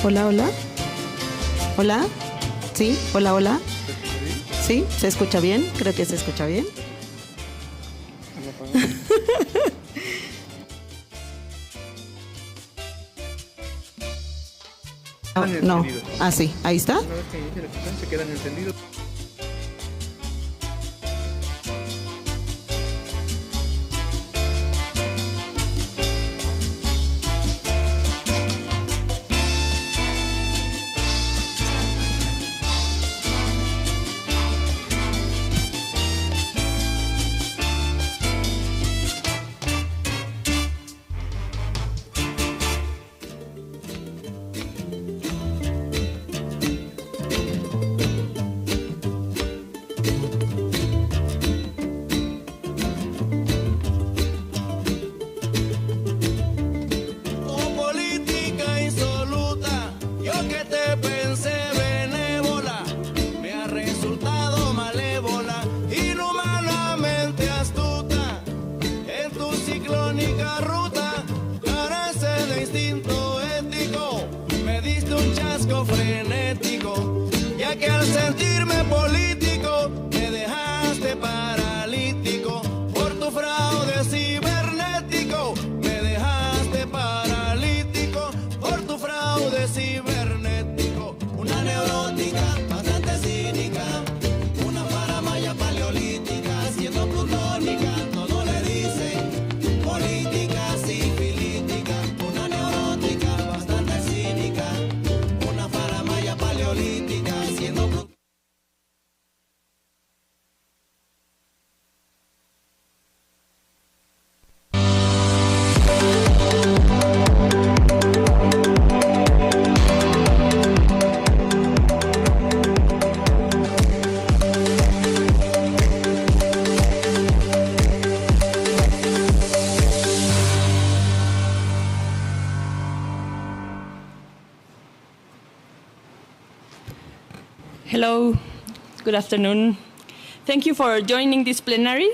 Hola, hola. Hola. Sí, hola, hola. Sí, ¿se escucha bien? Creo que se escucha bien. No. Ah, sí, ahí está. Una vez que inicia la sesión se quedan encendidos. frenético, ya que al sentirme político me dejaste paralítico por tu fraude cibernético, me dejaste paralítico por tu fraude cibernético. Una neurótica bastante cínica, una paramaya paleolítica, siendo plutónica, todo le dicen política sifilítica. Una neurótica bastante cínica, una paramaya paleolítica, siendo plutónica. Hello, good afternoon. Thank you for joining this plenary.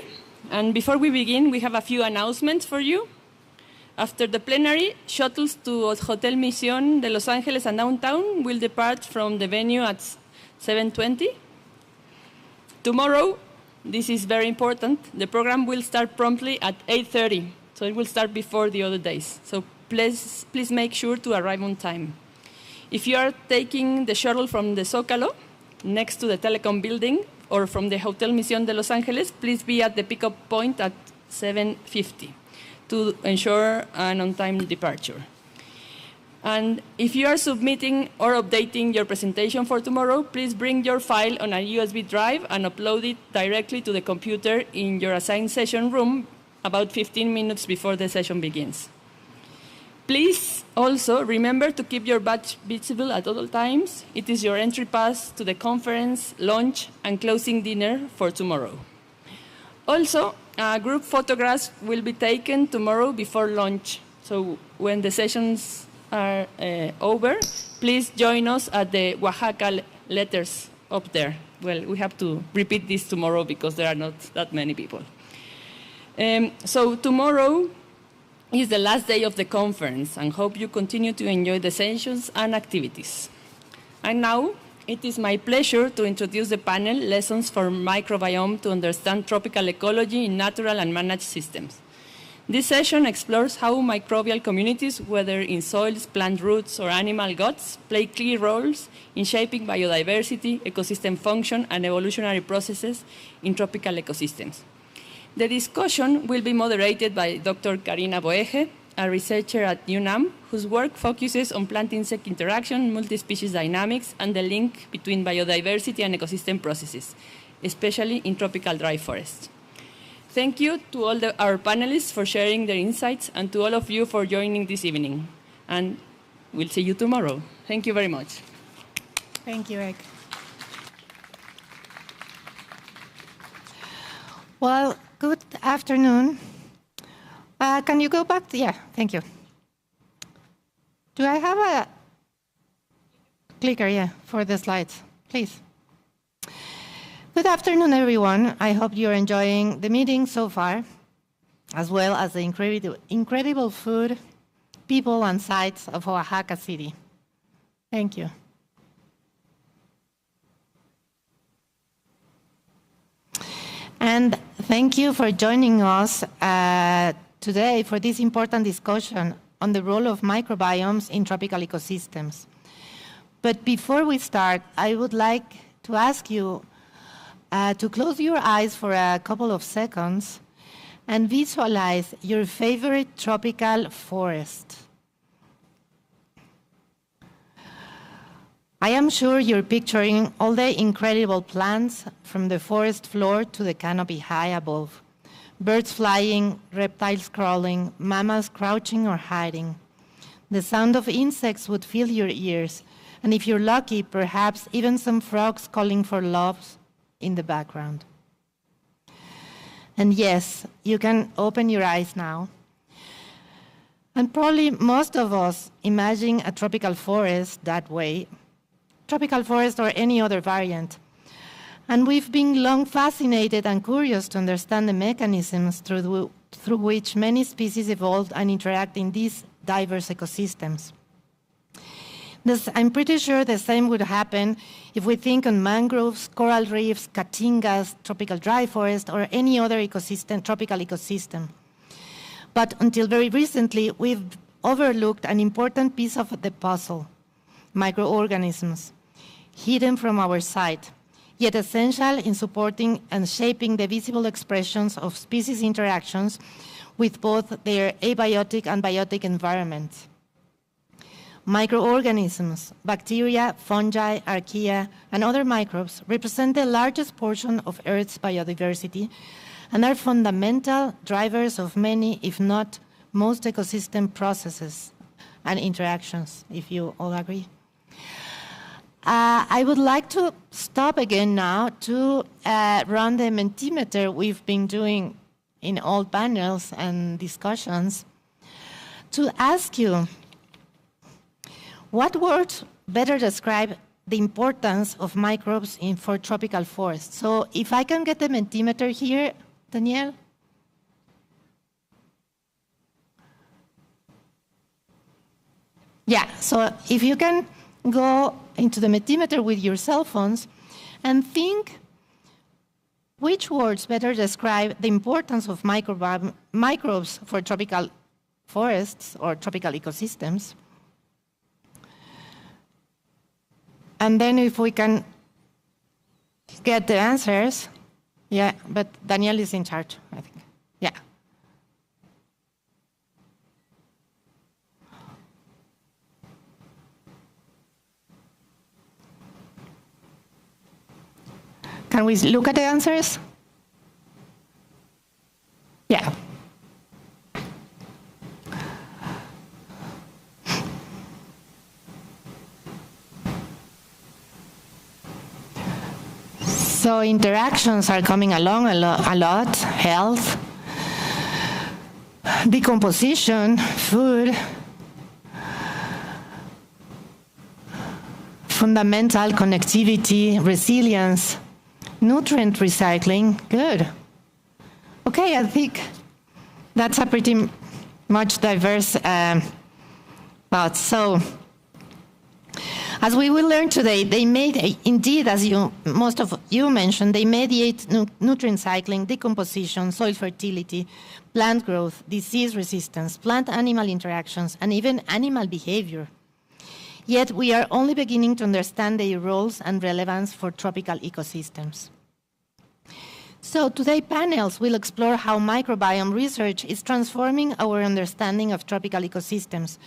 And before we begin, we have a few announcements for you. After the plenary, shuttles to Hotel Mission de Los Angeles and downtown will depart from the venue at 7:20. Tomorrow, this is very important, the program will start promptly at 8:30, so it will start before the other days. So please make sure to arrive on time. If you are taking the shuttle from the Zócalo, next to the telecom building, or from the Hotel Mission de Los Angeles, please be at the pickup point at 7:50 to ensure an on-time departure. And if you are submitting or updating your presentation for tomorrow, please bring your file on a USB drive and upload it directly to the computer in your assigned session room about 15 minutes before the session begins. Please also remember to keep your badge visible at all times. It is your entry pass to the conference, lunch, and closing dinner for tomorrow. Also, group photographs will be taken tomorrow before lunch. So when the sessions are over, please join us at the Oaxaca letters up there. Well, we have to repeat this tomorrow because there are not that many people. So tomorrow is the last day of the conference, and hope you continue to enjoy the sessions and activities. And now, it is my pleasure to introduce the panel, Lessons for Microbiome to Understand Tropical Ecology in Natural and Managed Systems. This session explores how microbial communities, whether in soils, plant roots, or animal guts, play key roles in shaping biodiversity, ecosystem function, and evolutionary processes in tropical ecosystems. The discussion will be moderated by Dr. Karina Boeje, a researcher at UNAM, whose work focuses on plant-insect interaction, multi-species dynamics, and the link between biodiversity and ecosystem processes, especially in tropical dry forests. Thank you to all our panelists for sharing their insights, and to all of you for joining this evening. And we'll see you tomorrow. Thank you very much. Thank you, Ek. Well, good afternoon. Can you go back? Yeah, thank you. Do I have a clicker, yeah, for the slides, please? Good afternoon, everyone. I hope you're enjoying the meeting so far, as well as the incredible food, people, and sights of Oaxaca City. Thank you. And thank you for joining us today for this important discussion on the role of microbiomes in tropical ecosystems. But before we start, I would like to ask you to close your eyes for a couple of seconds and visualize your favorite tropical forest. I am sure you're picturing all the incredible plants from the forest floor to the canopy high above. Birds flying, reptiles crawling, mammals crouching or hiding. The sound of insects would fill your ears, and if you're lucky, perhaps even some frogs calling for love in the background. And yes, you can open your eyes now. And probably most of us imagine a tropical forest that way, tropical forest or any other variant. And we've been long fascinated and curious to understand the mechanisms through which many species evolved and interact in these diverse ecosystems. I'm pretty sure the same would happen if we think on mangroves, coral reefs, caatingas, tropical dry forest, or any other ecosystem, tropical ecosystem. But until very recently, we've overlooked an important piece of the puzzle: microorganisms, hidden from our sight, yet essential in supporting and shaping the visible expressions of species interactions with both their abiotic and biotic environments. Microorganisms, bacteria, fungi, archaea, and other microbes represent the largest portion of Earth's biodiversity and are fundamental drivers of many, if not most, ecosystem processes and interactions, if you all agree. I would like to stop again now to run the Mentimeter we've been doing in all panels and discussions to ask you, what words better describe the importance of microbes for tropical forests? So if I can get the Mentimeter here, Danielle. Yeah, so if you can go into the Mentimeter with your cell phones and think which words better describe the importance of microbes for tropical forests or tropical ecosystems. And then if we can get the answers, yeah, but Danielle is in charge, I think. Yeah. Can we look at the answers? Yeah. So interactions are coming along a lot. Health, decomposition, food, fundamental connectivity, resilience, nutrient recycling. Good. Okay, I think that's a pretty much diverse thought. So, as we will learn today, they indeed, as most of you mentioned, they mediate nutrient cycling, decomposition, soil fertility, plant growth, disease resistance, plant-animal interactions, and even animal behavior. Yet we are only beginning to understand their roles and relevance for tropical ecosystems. So today's panels will explore how microbiome research is transforming our understanding of tropical ecosystems,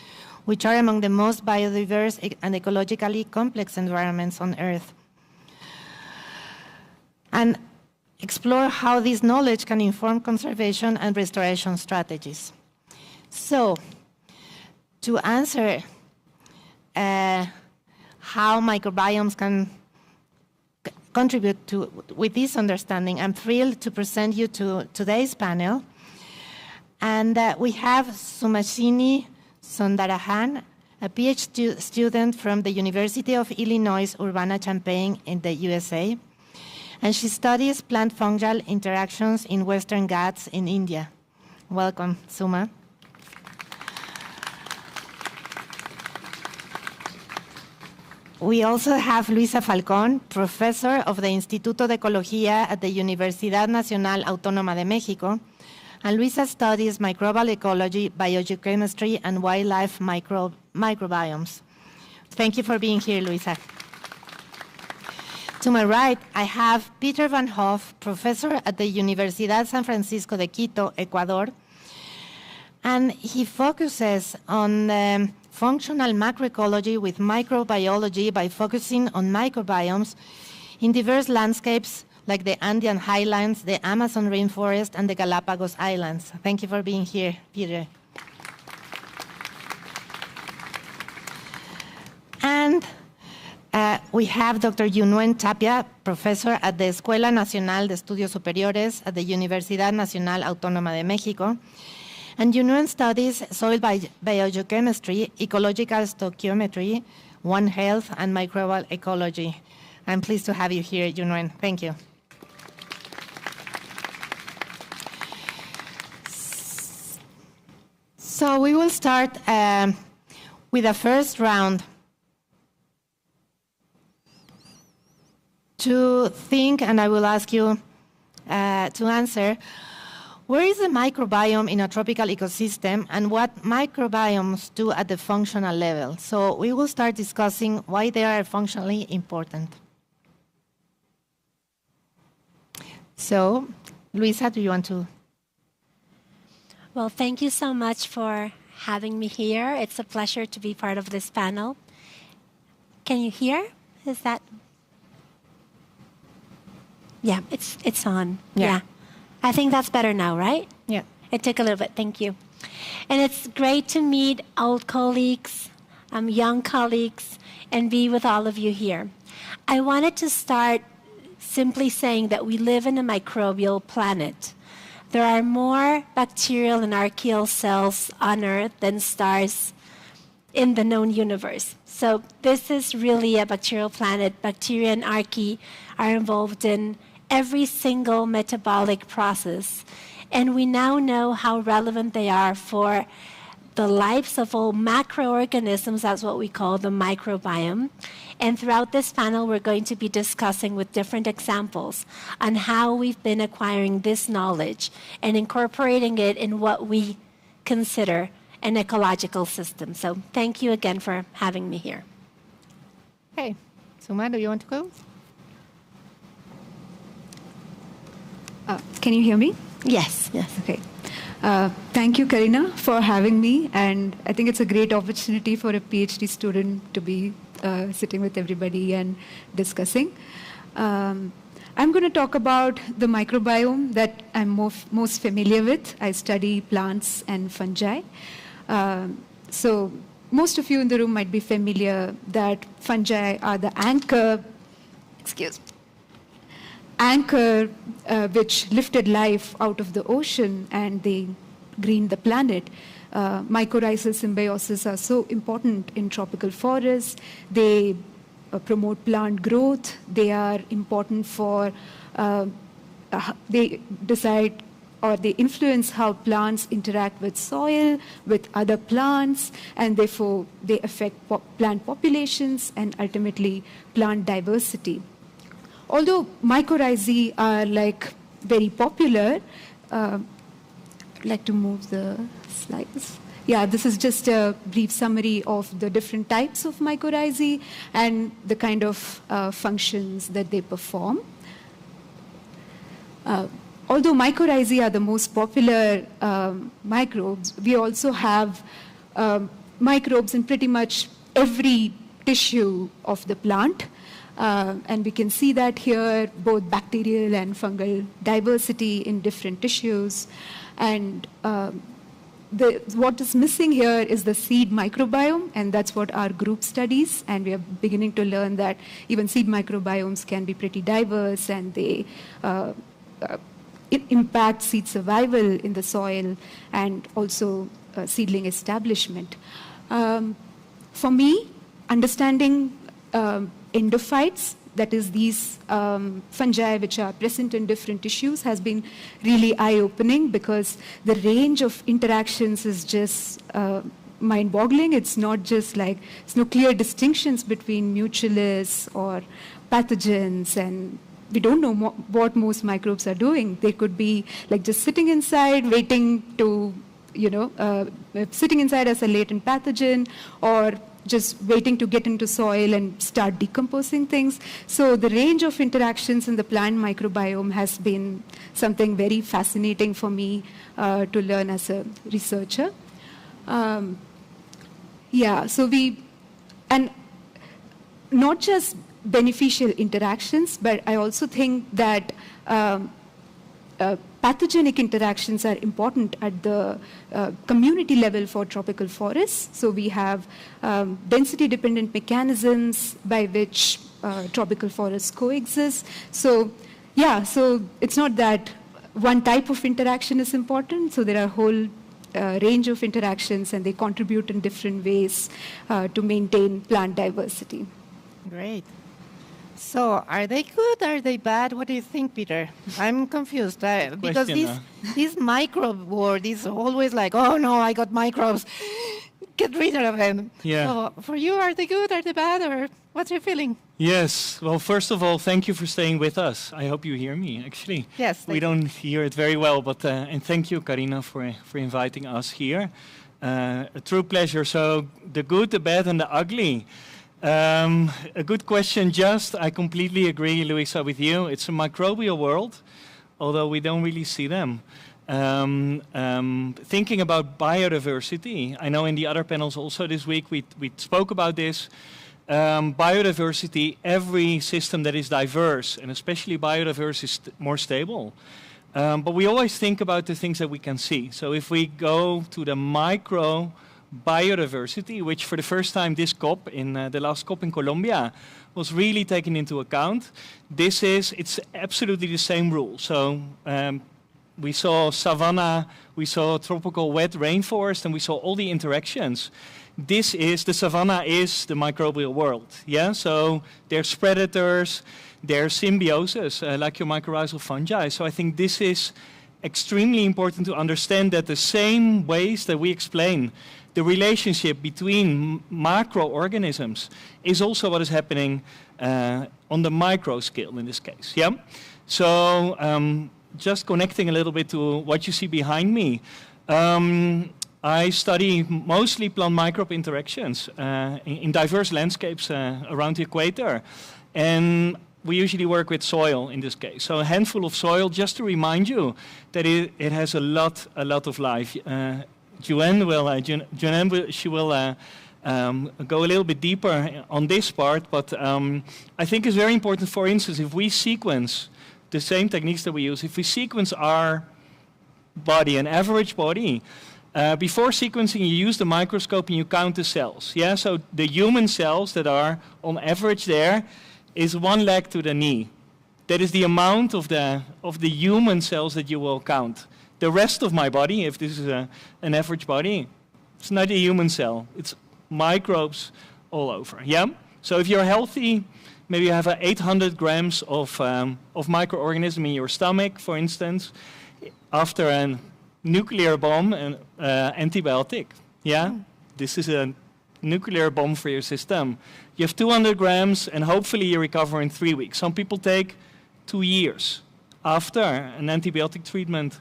which are among the most biodiverse and ecologically complex environments on Earth, and explore how this knowledge can inform conservation and restoration strategies. So, to answer how microbiomes can contribute with this understanding, I'm thrilled to present you to today's panel. And we have Sumashini Sundarahan, a PhD student from the University of Illinois Urbana-Champaign in the USA. And she studies plant-fungal interactions in Western Ghats in India. Welcome, Suma. We also have Luisa Falcón, professor of the Instituto de Ecología at the Universidad Nacional Autónoma de Mexico. And Luisa studies microbial ecology, biogeochemistry, and wildlife microbiomes. Thank you for being here, Luisa. To my right, I have Peter Van Hoff, professor at the Universidad San Francisco de Quito, Ecuador. And he focuses on functional macroecology with microbiology by focusing on microbiomes in diverse landscapes like the Andean highlands, the Amazon rainforest, and the Galapagos Islands. Thank you for being here, Peter. And we have Dr. Yunuen Tapia, professor at the Escuela Nacional de Estudios Superiores at the Universidad Nacional Autónoma de Mexico. And Yunuen studies soil biogeochemistry, ecological stoichiometry, One Health, and microbial ecology. I'm pleased to have you here, Yunuen. Thank you. So we will start with the first round to think, and I will ask you to answer, where is the microbiome in a tropical ecosystem and what microbiomes do at the functional level? So we will start discussing why they are functionally important. So, Luisa, do you want to? Well, thank you so much for having me here. It's a pleasure to be part of this panel. Can you hear? Is that? Yeah, it's on. Yeah. I think that's better now, right? Yeah. It took a little bit. Thank you. And it's great to meet old colleagues, young colleagues, and be with all of you here. I wanted to start simply saying that we live in a microbial planet. There are more bacterial and archaeal cells on Earth than stars in the known universe. So this is really a bacterial planet. Bacteria and archaea are involved in every single metabolic process. And we now know how relevant they are for the lives of all macroorganisms. That's what we call the microbiome. And throughout this panel, we're going to be discussing with different examples on how we've been acquiring this knowledge and incorporating it in what we consider an ecological system. So thank you again for having me here. Okay. Suma, do you want to go? Can you hear me? Yes. Okay. Thank you, Karina, for having me. And I think it's a great opportunity for a PhD student to be sitting with everybody and discussing. I'm going to talk about the microbiome that I'm most familiar with. I study plants and fungi. So most of you in the room might be familiar that fungi are the anchor, which lifted life out of the ocean and they greened the planet. Mycorrhizal symbiosis are so important in tropical forests. They promote plant growth. They are important for, they decide or they influence how plants interact with soil, with other plants, and therefore they affect plant populations and ultimately plant diversity. Although mycorrhizae are very popular, I'd like to move the slides. Yeah, this is just a brief summary of the different types of mycorrhizae and the kind of functions that they perform. Although mycorrhizae are the most popular microbes, we also have microbes in pretty much every tissue of the plant. And we can see that here, both bacterial and fungal diversity in different tissues. And what is missing here is the seed microbiome, and that's what our group studies. And we are beginning to learn that even seed microbiomes can be pretty diverse, and they impact seed survival in the soil and also seedling establishment. For me, understanding endophytes, that is these fungi which are present in different tissues, has been really eye-opening because the range of interactions is just mind-boggling. It's not just like, there's no clear distinctions between mutualists or pathogens, and we don't know what most microbes are doing. They could be like just sitting inside, waiting to, sitting inside as a latent pathogen, or just waiting to get into soil and start decomposing things. So the range of interactions in the plant microbiome has been something very fascinating for me to learn as a researcher. And not just beneficial interactions, but I also think that pathogenic interactions are important at the community level for tropical forests. So we have density-dependent mechanisms by which tropical forests coexist. So it's not that one type of interaction is important. So there are a whole range of interactions, and they contribute in different ways to maintain plant diversity. Great. So, are they good? Are they bad? What do you think, Peter? I'm confused because this microbe word is always like, oh no, I got microbes. Get rid of them. Yeah. So, for you, are they good? Are they bad? Or what's your feeling? Yes. Well, first of all, thank you for staying with us. I hope you hear me, actually. Yes. We don't hear it very well, but and thank you, Karina, for inviting us here. A true pleasure. So, the good, the bad, and the ugly. A good question, I completely agree, Luisa, with you. It's a microbial world, although we don't really see them. Thinking about biodiversity, I know in the other panels also this week we spoke about this. Biodiversity, every system that is diverse, and especially biodiverse, is more stable. But we always think about the things that we can see. So if we go to the micro biodiversity, which for the first time this COP, in the last COP in Colombia, was really taken into account. It's absolutely the same rule. So we saw savanna, we saw tropical wet rainforest, and we saw all the interactions. The savanna is the microbial world. Yeah, so there's predators, there's symbiosis, like your mycorrhizal fungi. So I think this is extremely important to understand, that the same ways that we explain the relationship between macroorganisms is also what is happening on the micro scale in this case. Yeah. So just connecting a little bit to what you see behind me, I study mostly plant-microbe interactions in diverse landscapes around the equator, and we usually work with soil in this case. So a handful of soil, just to remind you that it has a lot of life. Joanne will go a little bit deeper on this part, but I think it's very important, for instance, if we sequence the same techniques that we use, if we sequence our body, an average body, before sequencing you use the microscope and you count the cells. Yeah, so the human cells that are on average there is one leg to the knee. That is the amount of the human cells that you will count. The rest of my body, if this is an average body, it's not a human cell. It's microbes all over. Yeah. So if you're healthy, maybe you have 800 grams of microorganism in your stomach, for instance, after a nuclear bomb and antibiotic. Yeah. This is a nuclear bomb for your system. You have 200 grams, and hopefully you recover in 3 weeks. Some people take 2 years after an antibiotic treatment.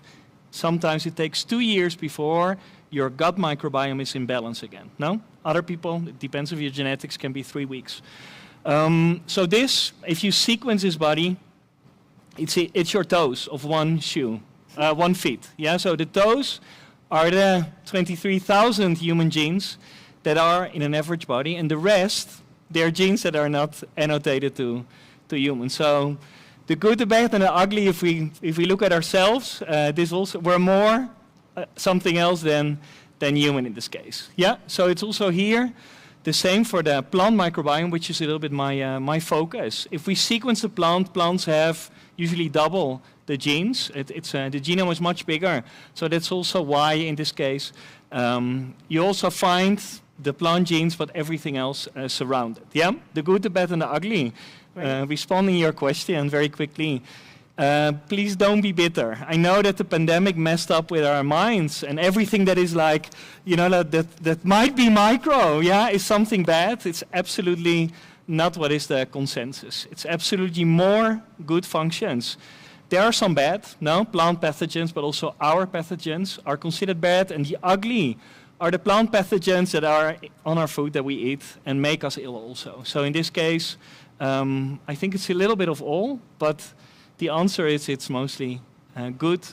Sometimes it takes 2 years before your gut microbiome is in balance again. No? Other people, it depends on your genetics, can be 3 weeks. So this, if you sequence this body, it's your toes of one shoe, 1 foot. Yeah. So the toes are the 23,000 human genes that are in an average body, and the rest, they're genes that are not annotated to humans. So the good, the bad, and the ugly, if we look at ourselves, we're more something else than human in this case. Yeah. So it's also here the same for the plant microbiome, which is a little bit my focus. If we sequence the plants have usually double the genes. The genome is much bigger. So that's also why in this case you also find the plant genes, but everything else surrounded. Yeah. The good, the bad, and the ugly. Responding to your question very quickly, please don't be bitter. I know that the pandemic messed up with our minds, and everything that is like, that might be micro, is something bad. It's absolutely not what is the consensus. It's absolutely more good functions. There are some bad, plant pathogens, but also our pathogens are considered bad, and the ugly are the plant pathogens that are on our food that we eat and make us ill also. So in this case, I think it's a little bit of all, but the answer is it's mostly good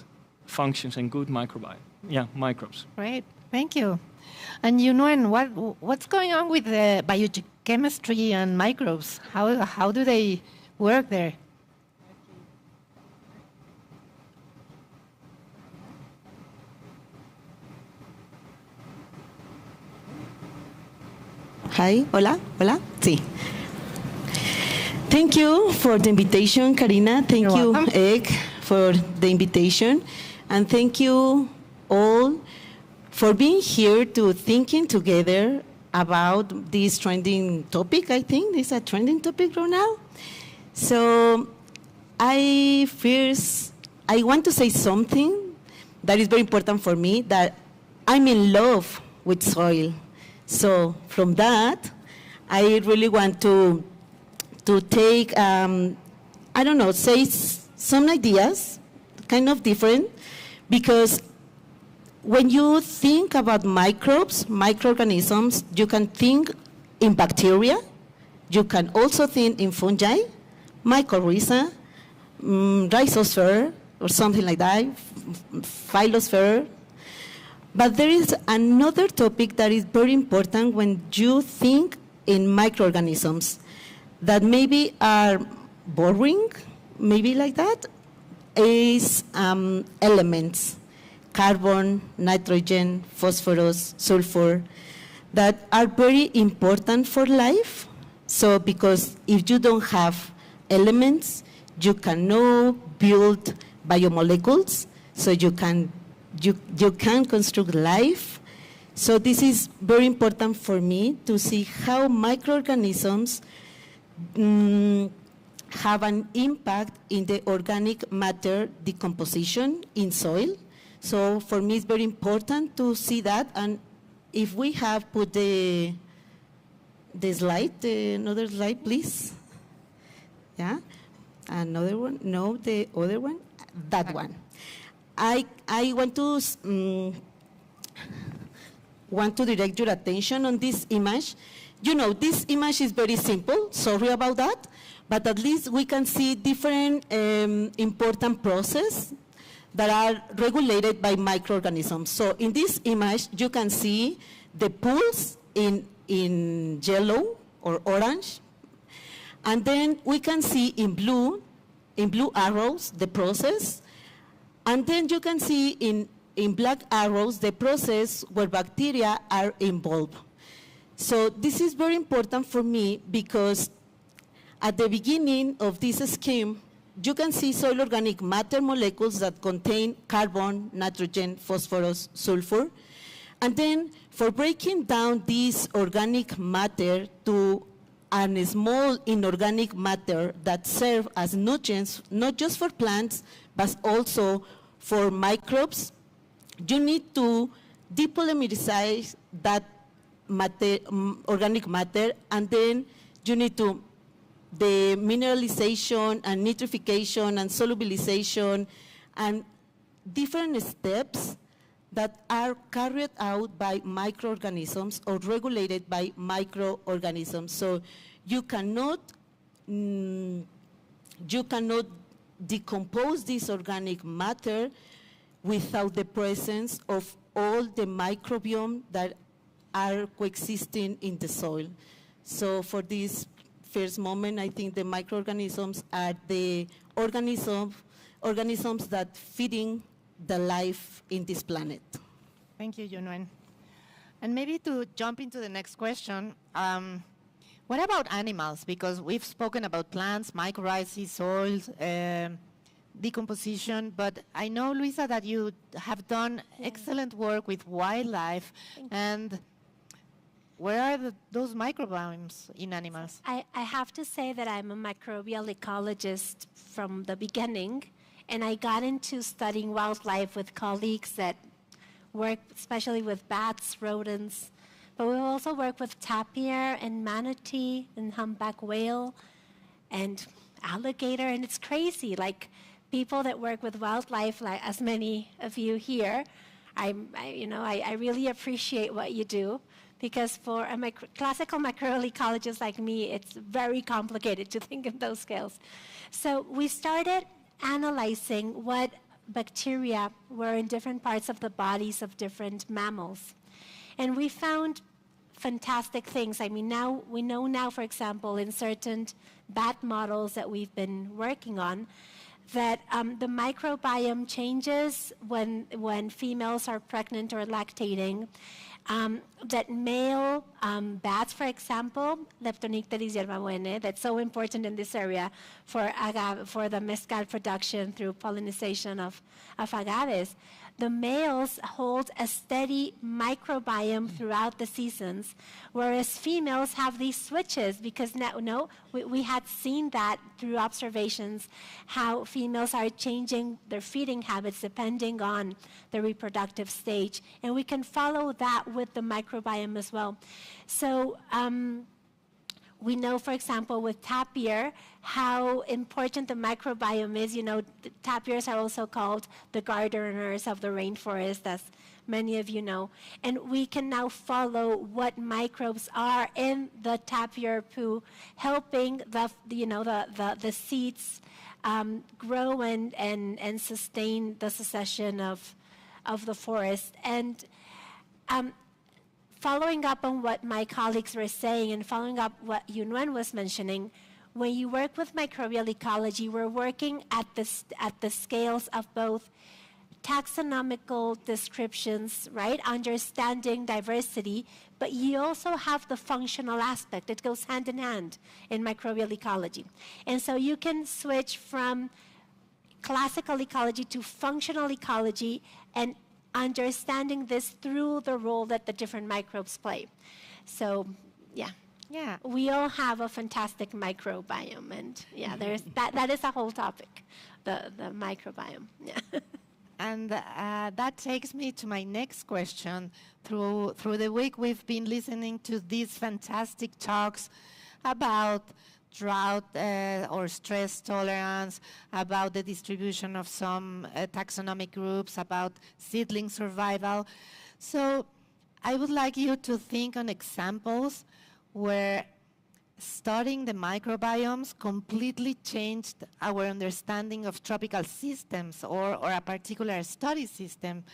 functions and good microbes. Great, thank you. And what's going on with the biochemistry and microbes? How do they work there? Hi, hola, sí. Thank you for the invitation, Karina. Thank you, Ek, for the invitation. And thank you all for being here to thinking together about this trending topic. I think this is a trending topic right now. So I want to say something that is very important for me, that I'm in love with soil. So from that, I really want to take, say some ideas, kind of different, because when you think about microbes, microorganisms, you can think in bacteria, you can also think in fungi, mycorrhiza, rhizosphere, or something like that, phyllosphere. But there is another topic that is very important when you think in microorganisms that maybe are boring, maybe like that, is elements, carbon, nitrogen, phosphorus, sulfur, that are very important for life. So because if you don't have elements, you cannot build biomolecules, so you can construct life. So this is very important for me to see how microorganisms have an impact in the organic matter decomposition in soil. So for me it's very important to see that. And if we have put the slide, another slide, please. Yeah, another one, no, the other one, that one. I want to direct your attention on this image. This image is very simple, sorry about that, but at least we can see different important processes that are regulated by microorganisms. So in this image, you can see the pools in yellow or orange, and then we can see in blue arrows the process. And then you can see in black arrows the process where bacteria are involved. So this is very important for me because at the beginning of this scheme, you can see soil organic matter molecules that contain carbon, nitrogen, phosphorus, sulfur. And then for breaking down this organic matter to a small inorganic matter that serve as nutrients, not just for plants, but also for microbes, you need to depolymerize that organic matter, and then you need to the mineralization and nitrification and solubilization and different steps that are carried out by microorganisms or regulated by microorganisms. So you cannot decompose this organic matter without the presence of all the microbiome that are coexisting in the soil. So for this first moment, I think the microorganisms are the organisms that feeding the life in this planet. Thank you, Yunwen. And maybe to jump into the next question, what about animals? Because we've spoken about plants, mycorrhizae, soils, decomposition, but I know, Luisa, that you have done excellent work with wildlife. And where are those microbiomes in animals? I have to say that I'm a microbial ecologist from the beginning, and I got into studying wildlife with colleagues that work especially with bats, rodents, but we also work with tapir and manatee and humpback whale and alligator, and it's crazy. Like people that work with wildlife, like as many of you here, I really appreciate what you do, because for a classical microbial ecologist like me, it's very complicated to think in those scales. So we started analyzing what bacteria were in different parts of the bodies of different mammals. And we found fantastic things. I mean, we know now, for example, in certain bat models that we've been working on, that the microbiome changes when females are pregnant or lactating. That male bats, for example, Leptonicteris yerbabuena, that's so important in this area for the mezcal production through pollination of agaves. The males hold a steady microbiome throughout the seasons, whereas females have these switches, because we had seen that through observations, how females are changing their feeding habits depending on the reproductive stage, and we can follow that with the microbiome as well. So we know, for example, with tapir, how important the microbiome is. The tapirs are also called the gardeners of the rainforest, as many of you know. And we can now follow what microbes are in the tapir poo, helping the seeds grow and sustain the succession of the forest. And following up on what my colleagues were saying and following up what Yunwen was mentioning, when you work with microbial ecology, we're working at the scales of both taxonomical descriptions, right? Understanding diversity, but you also have the functional aspect. It goes hand in hand in microbial ecology. And so you can switch from classical ecology to functional ecology, and understanding this through the role that the different microbes play. So, yeah, we all have a fantastic microbiome, and there's that is a whole topic, the microbiome. Yeah. And that takes me to my next question. Through the week, we've been listening to these fantastic talks about drought or stress tolerance, about the distribution of some taxonomic groups, about seedling survival. So I would like you to think on examples where studying the microbiomes completely changed our understanding of tropical systems or a particular study system.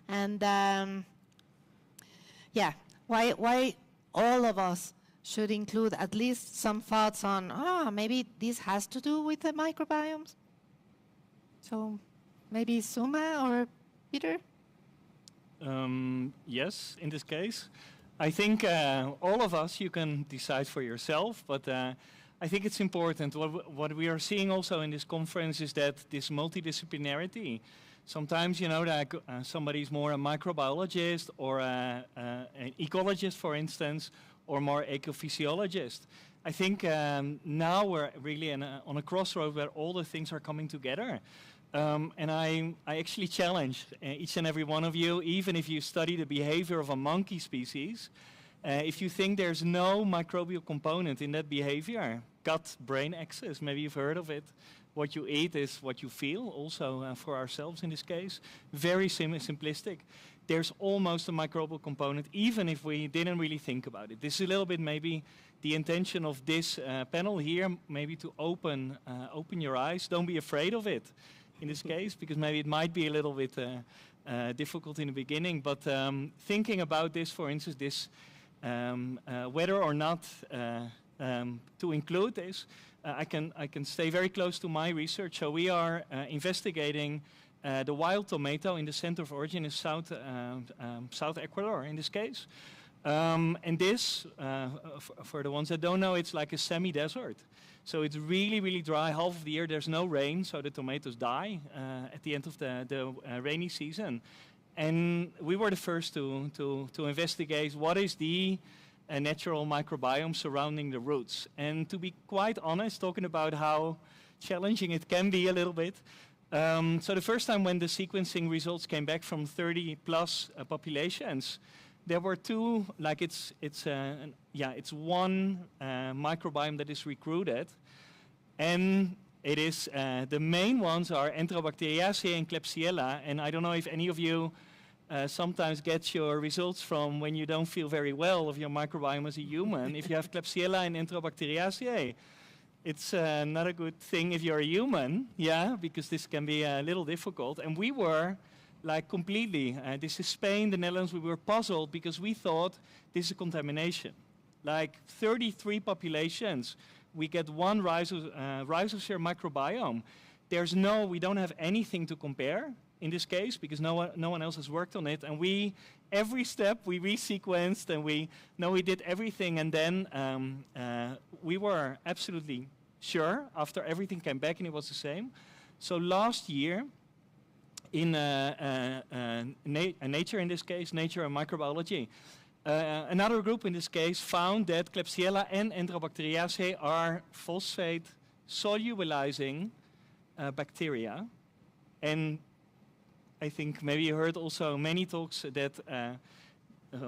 And why all of us should include at least some thoughts on, maybe this has to do with the microbiomes. So maybe Suma or Peter? Yes, in this case. I think all of us, you can decide for yourself, but I think it's important. What we are seeing also in this conference is that this multidisciplinarity, sometimes, that somebody's more a microbiologist or an ecologist, for instance, or more ecophysiologist. I think now we're really on a crossroad where all the things are coming together. And I actually challenge each and every one of you, even if you study the behavior of a monkey species, if you think there's no microbial component in that behavior, gut-brain axis, maybe you've heard of it. What you eat is what you feel, also for ourselves in this case. Very simplistic. There's almost a microbial component, even if we didn't really think about it. This is a little bit maybe the intention of this panel here, maybe to open your eyes. Don't be afraid of it in this case, because maybe it might be a little bit difficult in the beginning. But thinking about this, for instance, this whether or not to include this, I can stay very close to my research. So we are investigating the wild tomato in the center of origin is South Ecuador in this case. And this, for the ones that don't know, it's like a semi-desert. So it's really, really dry. Half of the year there's no rain, so the tomatoes die at the end of the rainy season. And we were the first to investigate what is the a natural microbiome surrounding the roots. And to be quite honest, talking about how challenging it can be a little bit, so the first time when the sequencing results came back from 30 plus populations, there were two, like it's one microbiome that is recruited, and it is the main ones are Enterobacteriaceae and Klebsiella, and I don't know if any of you sometimes get your results from when you don't feel very well of your microbiome as a human. If you have Klebsiella and Enterobacteriaceae, it's not a good thing if you're a human, yeah, because this can be a little difficult. And we were like completely, this is Spain, the Netherlands, we were puzzled because we thought this is a contamination. Like 33 populations, we get one rhizosphere microbiome. We don't have anything to compare in this case because no one else has worked on it. And every step we resequenced and we did everything. And then we were absolutely sure after everything came back and it was the same. So last year, in Nature in this case, Nature and Microbiology, another group in this case found that Klebsiella and Enterobacteriaceae are phosphate solubilizing bacteria. And I think maybe you heard also many talks that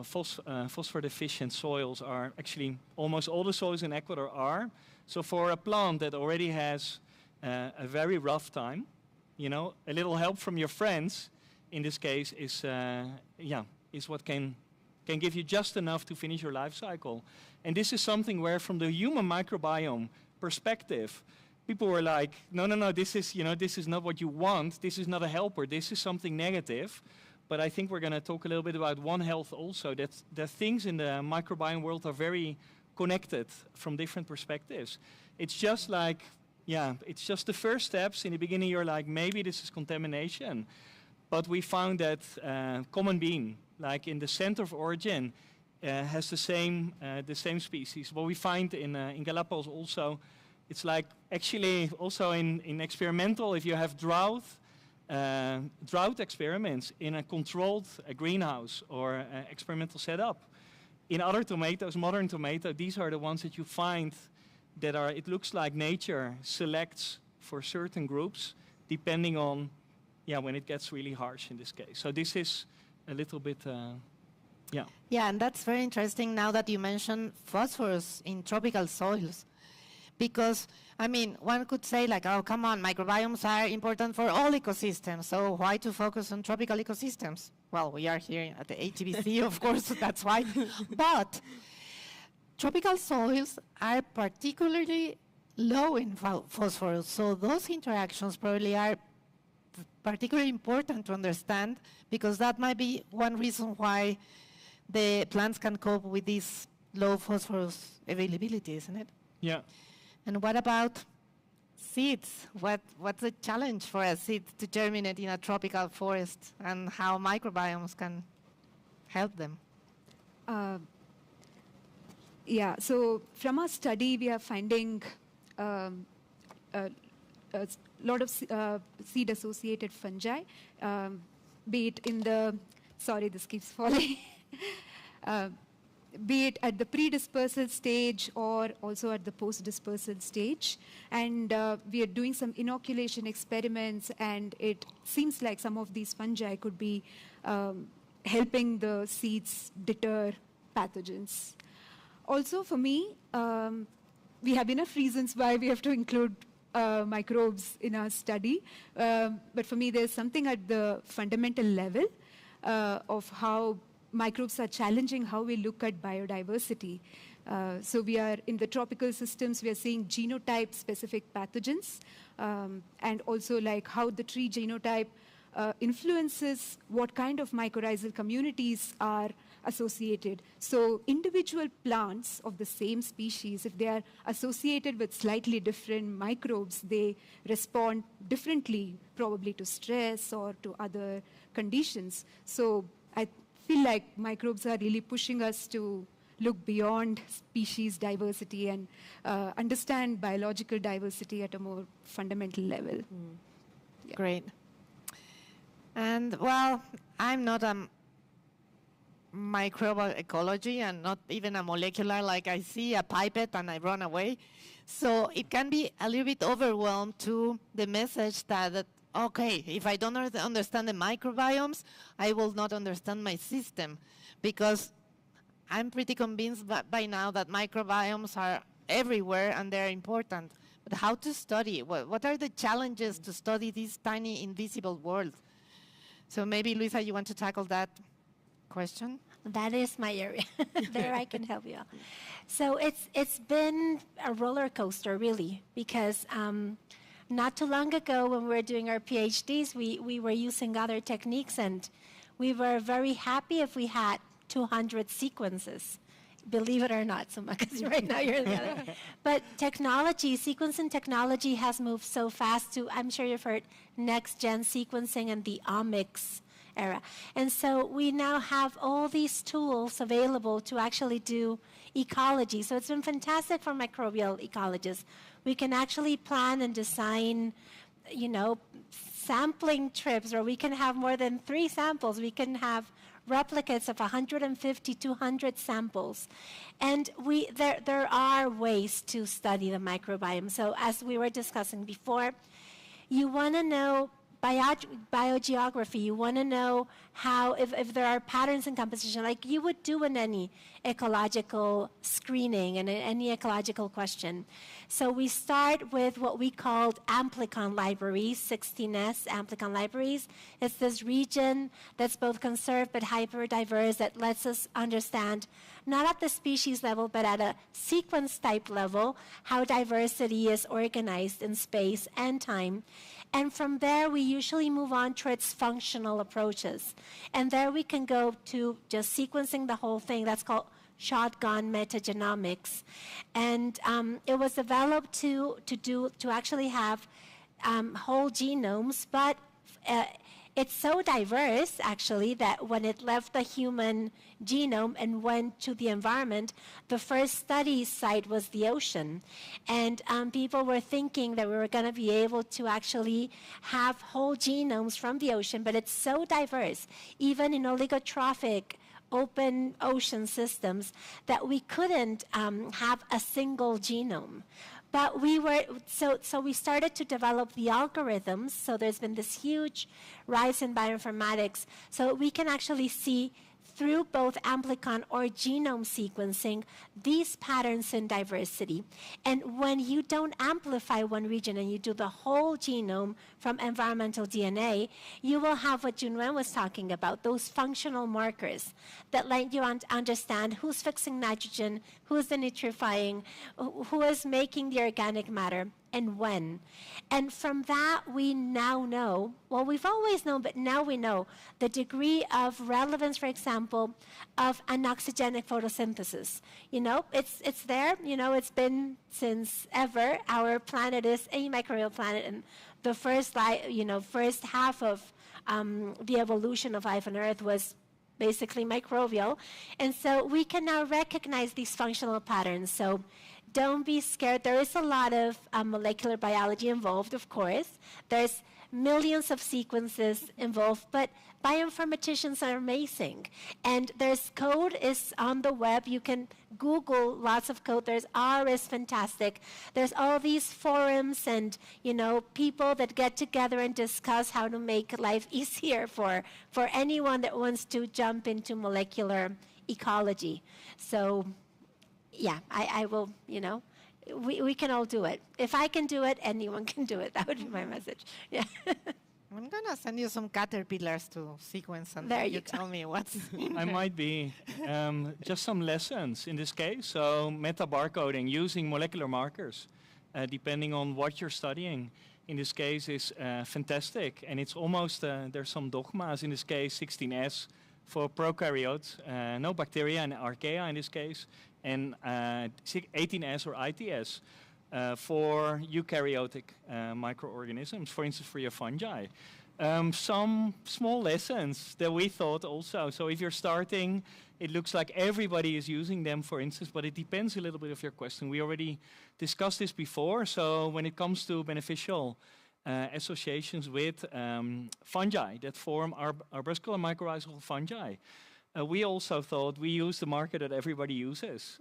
phosphor deficient soils are actually almost all the soils in Ecuador are. So for a plant that already has a very rough time, you know, a little help from your friends in this case is what can give you just enough to finish your life cycle. And this is something where from the human microbiome perspective, people were like, no, this is not what you want. This is not a helper. This is something negative. But I think we're going to talk a little bit about One Health also, that the things in the microbiome world are very connected from different perspectives. It's just like, it's just the first steps. In the beginning, you're like, maybe this is contamination. But we found that common bean, like in the center of origin, has the same species. What we find in Galapagos also, it's like actually also in experimental, if you have drought experiments in a controlled greenhouse or experimental setup, in other tomatoes, modern tomato, these are the ones that you find that are, it looks like nature selects for certain groups depending on, when it gets really harsh in this case. So this is a little bit, Yeah, and that's very interesting now that you mention phosphorus in tropical soils. Because, I mean, one could say like, oh, come on, microbiomes are important for all ecosystems, so why to focus on tropical ecosystems? Well, we are here at the ATBC, of course, that's why. But tropical soils are particularly low in phosphorus, so those interactions probably are particularly important to understand, because that might be one reason why the plants can cope with this low phosphorus availability, isn't it? Yeah. And what about seeds? What's the challenge for a seed to germinate in a tropical forest, and how microbiomes can help them? So from our study, we are finding a lot of seed-associated fungi, be it in the, sorry, this keeps falling, be it at the pre-dispersal stage or also at the post-dispersal stage. And we are doing some inoculation experiments, and it seems like some of these fungi could be helping the seeds deter pathogens. Also, for me, we have enough reasons why we have to include microbes in our study. But for me, there's something at the fundamental level of how microbes are challenging how we look at biodiversity. So we are in the tropical systems, we are seeing genotype-specific pathogens, and also like how the tree genotype influences what kind of mycorrhizal communities are associated. So individual plants of the same species, if they are associated with slightly different microbes, they respond differently, probably to stress or to other conditions. So I feel like microbes are really pushing us to look beyond species diversity and understand biological diversity at a more fundamental level. Yeah. Great. And well, I'm not a microbial ecology and not even a molecular, like I see a pipette and I run away. So it can be a little bit overwhelmed to the message that okay, if I don't understand the microbiomes, I will not understand my system, because I'm pretty convinced by now that microbiomes are everywhere and they're important. But how to study? What are the challenges to study this tiny invisible world? So maybe, Luisa, you want to tackle that question? That is my area. There I can help you out. So it's been a roller coaster, really, because not too long ago when we were doing our PhDs, we were using other techniques, and we were very happy if we had 200 sequences. Believe it or not, Suma, because right now you're the other. But technology, sequencing technology has moved so fast to, I'm sure you've heard, next-gen sequencing and the omics era. And so we now have all these tools available to actually do ecology. So it's been fantastic for microbial ecologists. We can actually plan and design, sampling trips, or we can have more than 3 samples. We can have replicates of 150, 200 samples. And there are ways to study the microbiome. So as we were discussing before, you want to know biogeography. You want to know how, if there are patterns in composition, like you would do in any ecological screening and any ecological question. So we start with what we called amplicon libraries, 16S amplicon libraries. It's this region that's both conserved but hyper-diverse that lets us understand, not at the species level, but at a sequence type level, how diversity is organized in space and time. And from there, we usually move on towards functional approaches. And there we can go to just sequencing the whole thing. That's called shotgun metagenomics. And it was developed to actually have whole genomes, but it's so diverse, actually, that when it left the human genome and went to the environment, the first study site was the ocean. And people were thinking that we were going to be able to actually have whole genomes from the ocean, but it's so diverse, even in oligotrophic open ocean systems, that we couldn't have a single genome. But so we started to develop the algorithms. So there's been this huge rise in bioinformatics. So we can actually see through both amplicon or genome sequencing these patterns in diversity. And when you don't amplify one region and you do the whole genome from environmental DNA, you will have what Junwen was talking about, those functional markers that let you understand who's fixing nitrogen, who's the nitrifying, who is making the organic matter, and when. And from that, we now know, well, we've always known, but now we know the degree of relevance, for example, of anoxygenic photosynthesis. It's there. It's been since ever. Our planet is a microbial planet, and the first half of the evolution of life on Earth was basically microbial. And so we can now recognize these functional patterns. So don't be scared. There is a lot of molecular biology involved, of course. There's millions of sequences involved, but bioinformaticians are amazing. And there's code is on the web. You can Google lots of code. There's R is fantastic. There's all these forums and, people that get together and discuss how to make life easier for anyone that wants to jump into molecular ecology. So yeah, I will, we can all do it. If I can do it, anyone can do it. That would be my message. Yeah. I'm going to send you some caterpillars to sequence, and there you tell me what's in I might be. Just some lessons in this case. So meta-barcoding using molecular markers, depending on what you're studying, in this case is fantastic. And it's almost, there's some dogmas in this case, 16S for prokaryotes, no bacteria and archaea in this case, and 18S or ITS for eukaryotic microorganisms, for instance, for your fungi. Some small lessons that we thought also. So if you're starting, it looks like everybody is using them, for instance, but it depends a little bit of your question. We already discussed this before. So when it comes to beneficial associations with fungi that form arbuscular mycorrhizal fungi, we also thought we use the marker that everybody uses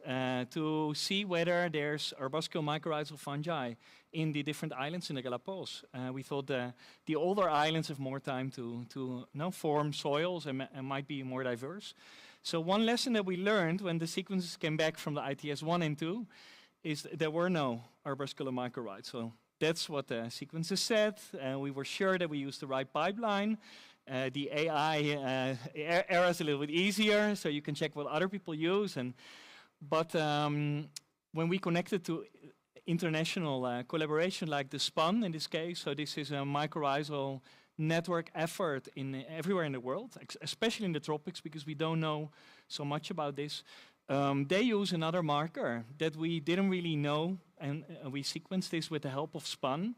to see whether there's arbuscular mycorrhizal fungi in the different islands in the Galapagos. We thought the older islands have more time to form soils and might be more diverse. So one lesson that we learned when the sequences came back from the ITS 1 and 2 is there were no arbuscular mycorrhizal. So that's what the sequences said. We were sure that we used the right pipeline. The AI era is a little bit easier, so you can check what other people use. But when we connected to international collaboration like the SPAN in this case, so this is a mycorrhizal network effort everywhere in the world, especially in the tropics, because we don't know so much about this. They use another marker that we didn't really know, and we sequenced this with the help of SPAN,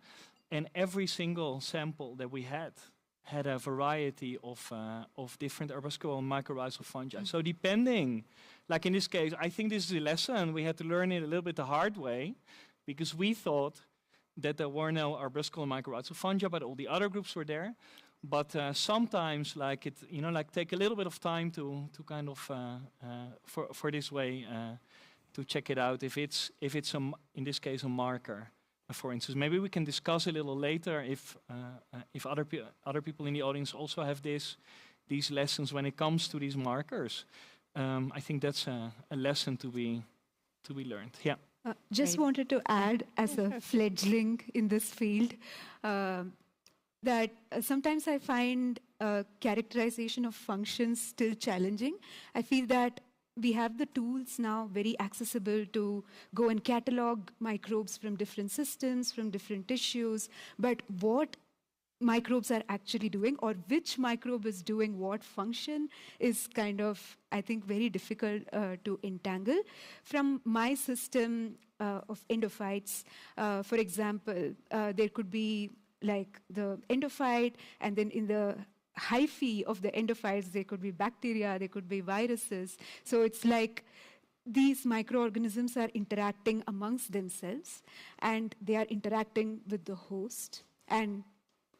and every single sample that we had a variety of different arbuscular mycorrhizal fungi. So depending, like in this case, I think this is a lesson, we had to learn it a little bit the hard way, because we thought that there were no arbuscular mycorrhizal fungi, but all the other groups were there. But sometimes, like take a little bit of time to kind of for this way to check it out if it's in this case a marker. For instance, maybe we can discuss a little later if other people in the audience also have these lessons when it comes to these markers. I think that's a lesson to be learned. Yeah. Just wanted to add, as a fledgling in this field, that sometimes I find characterization of functions still challenging. I feel that we have the tools now very accessible to go and catalog microbes from different systems, from different tissues, but what microbes are actually doing or which microbe is doing what function is kind of, I think, very difficult to entangle. From my system of endophytes, for example, there could be like the endophyte, and then in the hyphae of the endophytes, there could be bacteria, there could be viruses. So it's like these microorganisms are interacting amongst themselves, and they are interacting with the host, and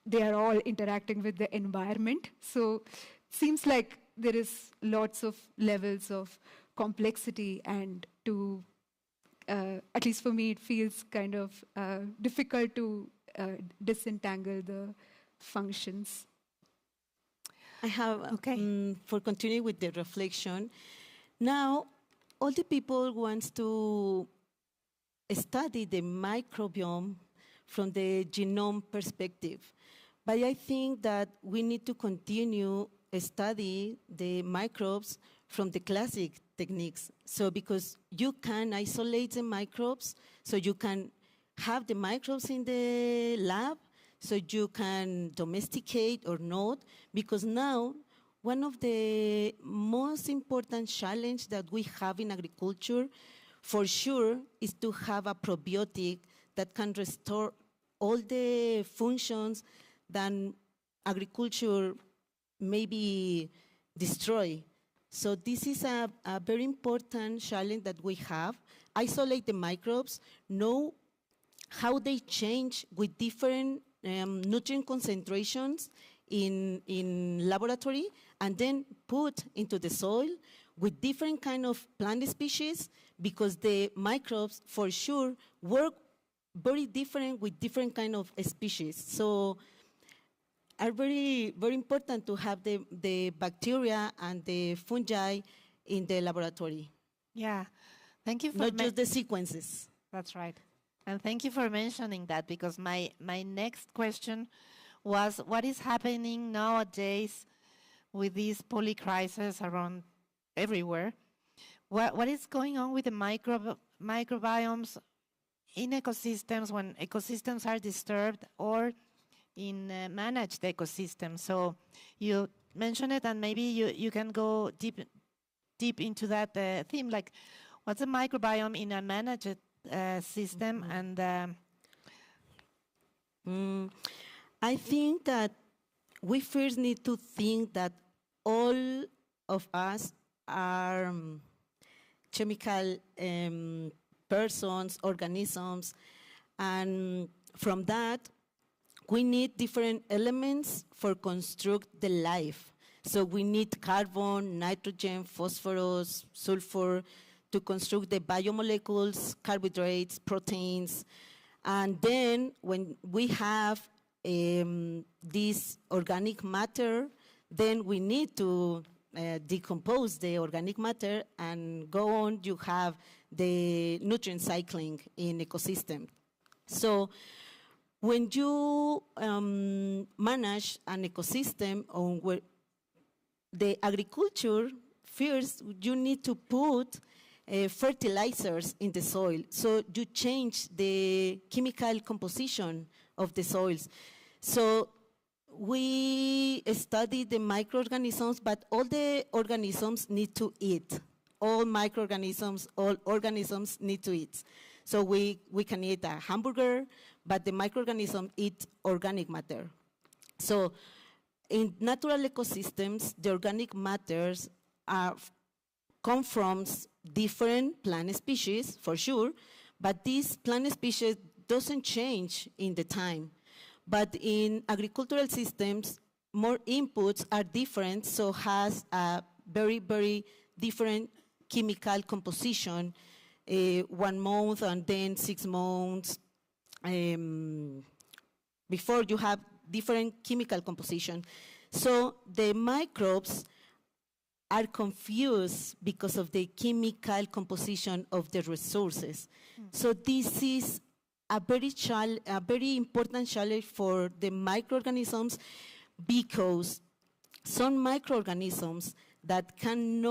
they are all interacting with the environment. So it seems like there is lots of levels of complexity, and to, at least for me, it feels kind of difficult to disentangle the functions. I have, for continuing with the reflection, now all the people want to study the microbiome from the genome perspective. But I think that we need to continue study the microbes from the classic techniques. So because you can isolate the microbes, so you can have the microbes in the lab, so you can domesticate or not, because now one of the most important challenges that we have in agriculture, for sure, is to have a probiotic that can restore all the functions that agriculture maybe destroy. So this is a very important challenge that we have. Isolate the microbes, know how they change with different nutrient concentrations in laboratory, and then put into the soil with different kind of plant species, because the microbes for sure work very different with different kind of species. So are very, very important to have the bacteria and the fungi in the laboratory. Yeah, thank you for not just the sequences. That's right. And thank you for mentioning that, because my next question was, what is happening nowadays with these polycrises around everywhere? What is going on with the microbiomes in ecosystems when ecosystems are disturbed, or in managed ecosystems? So you mentioned it, and maybe you can go deep into that theme, like what's the microbiome in a managed system? And I think that we first need to think that all of us are chemical persons, organisms, and from that we need different elements for construct the life. So we need carbon, nitrogen, phosphorus, sulfur to construct the biomolecules, carbohydrates, proteins. And then when we have this organic matter, then we need to decompose the organic matter and go on. You have the nutrient cycling in ecosystem. So when you manage an ecosystem on where the agriculture, first you need to put fertilizers in the soil. So you change the chemical composition of the soils. So we study the microorganisms, but all the organisms need to eat. All microorganisms, all organisms need to eat. So we can eat a hamburger, but the microorganism eat organic matter. So in natural ecosystems, the organic matters come from different plant species, for sure, but these plant species doesn't change in the time. But in agricultural systems, more inputs are different, so has a very, very different chemical composition, 1 month and then 6 months. Before you have different chemical composition. So the microbes are confused because of the chemical composition of the resources. So this is a very important challenge for the microorganisms, because some microorganisms that can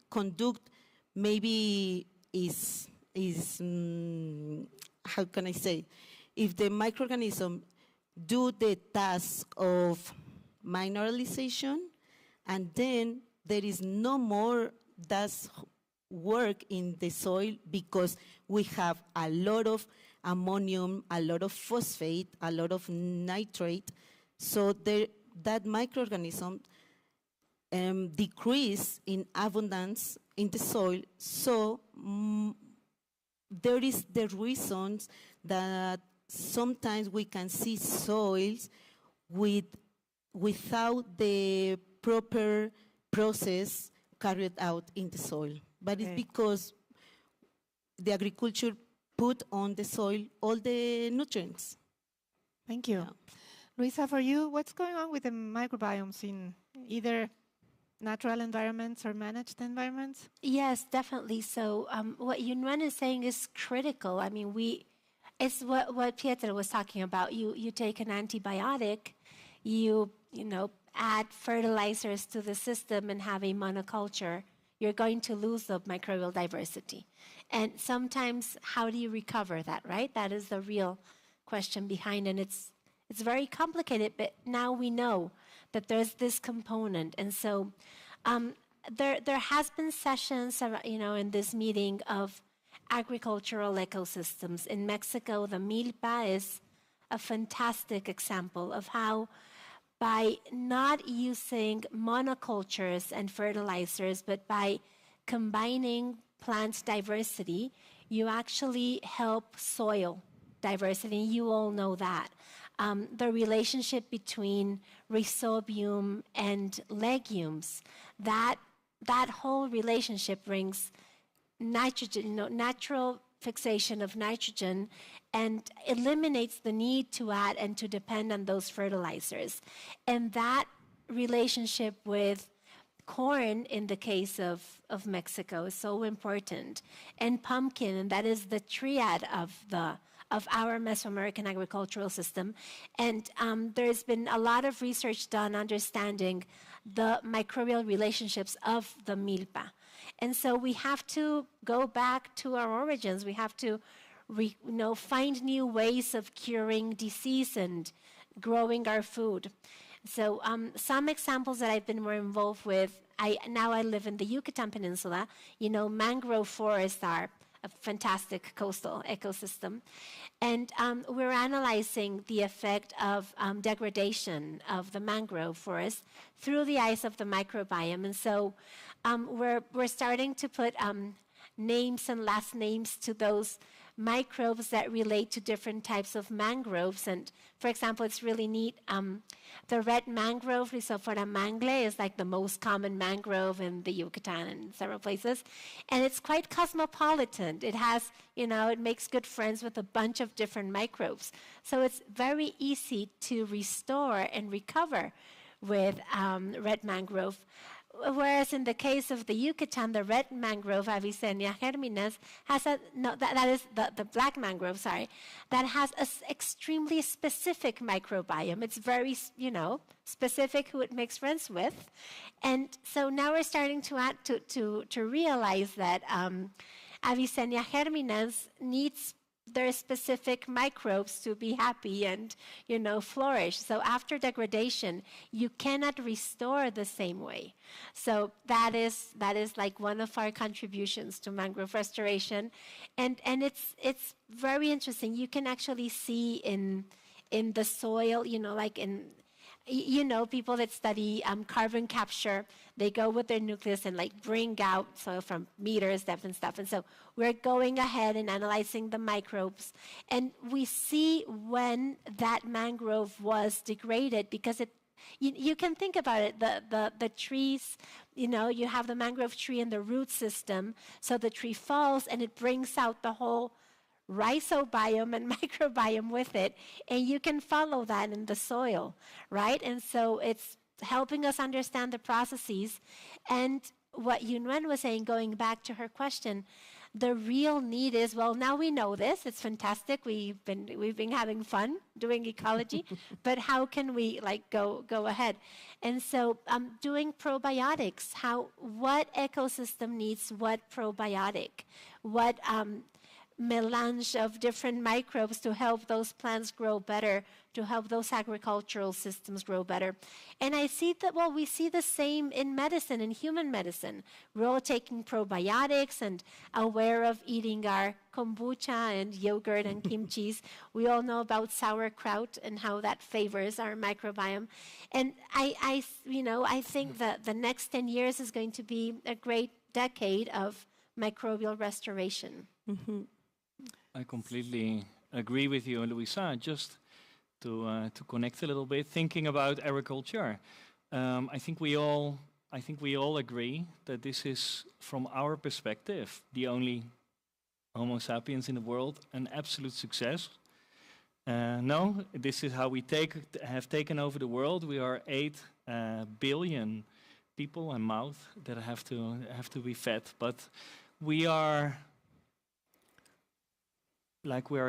conduct maybe is how can I say, if the microorganism do the task of mineralization, and then there is no more that work in the soil because we have a lot of ammonium, a lot of phosphate, a lot of nitrate. So that microorganism decrease in abundance in the soil. So there is the reasons that sometimes we can see soils without the proper process carried out in the soil. But it's because the agriculture put on the soil all the nutrients. Thank you. Yeah. Luisa, for you, what's going on with the microbiomes in either natural environments or managed environments? Yes, definitely. So what Yunwen is saying is critical. I mean, it's what Pietro was talking about. You take an antibiotic, you add fertilizers to the system and have a monoculture, you're going to lose the microbial diversity. And sometimes, how do you recover that, right? That is the real question behind it. It's very complicated, but now we know that there's this component. And so there has been sessions, in this meeting of agricultural ecosystems. In Mexico, the milpa is a fantastic example of how, by not using monocultures and fertilizers, but by combining plant diversity, you actually help soil diversity. You all know that. The relationship between rhizobium and legumes, that whole relationship brings nitrogen, natural fixation of nitrogen, and eliminates the need to add and to depend on those fertilizers. And that relationship with corn, in the case of Mexico, is so important. And pumpkin, and that is the triad of our Mesoamerican agricultural system. And there's been a lot of research done understanding the microbial relationships of the milpa. And so we have to go back to our origins. We have to find new ways of curing disease and growing our food. So some examples that I've been more involved with, now I live in the Yucatan Peninsula. Mangrove forests are a fantastic coastal ecosystem. And we're analyzing the effect of degradation of the mangrove forest through the eyes of the microbiome. And so we're starting to put names and last names to those microbes that relate to different types of mangroves. And for example, it's really neat. The red mangrove, Rhizophora mangle, is like the most common mangrove in the Yucatan and several places. And it's quite cosmopolitan. It has, it makes good friends with a bunch of different microbes. So it's very easy to restore and recover with red mangrove. Whereas in the case of the Yucatan, the red mangrove, Avicennia germinas, has that is the black mangrove, sorry, that has an extremely specific microbiome. It's very, specific who it makes friends with. And so now we're starting to realize that Avicennia germinas needs their specific microbes to be happy and, flourish. So after degradation, you cannot restore the same way. So that is like one of our contributions to mangrove restoration. And it's very interesting. You can actually see in the soil, like in people that study carbon capture, they go with their nucleus and bring out soil from meters depth and stuff. And so we're going ahead and analyzing the microbes. And we see when that mangrove was degraded because you can think about it, the trees, you have the mangrove tree in the root system. So the tree falls and it brings out the whole rhizobiome and microbiome with it, and you can follow that in the soil, right? And so it's helping us understand the processes. And what Yunwen was saying, going back to her question, the real need is, well, now we know this, it's fantastic, we've been having fun doing ecology, but how can we go ahead? And so doing probiotics, what ecosystem needs what probiotic, what melange of different microbes to help those plants grow better, to help those agricultural systems grow better. And I see that, we see the same in medicine, in human medicine. We're all taking probiotics and aware of eating our kombucha and yogurt and kimchis. We all know about sauerkraut and how that favors our microbiome. And I think that the next 10 years is going to be a great decade of microbial restoration. Mm-hmm. I completely agree with you, Luisa. Just to connect a little bit, thinking about agriculture, I think we all agree that this is, from our perspective, the only Homo sapiens in the world, an absolute success. No, this is how we have taken over the world. We are 8 billion people and mouth that have to be fed, but we are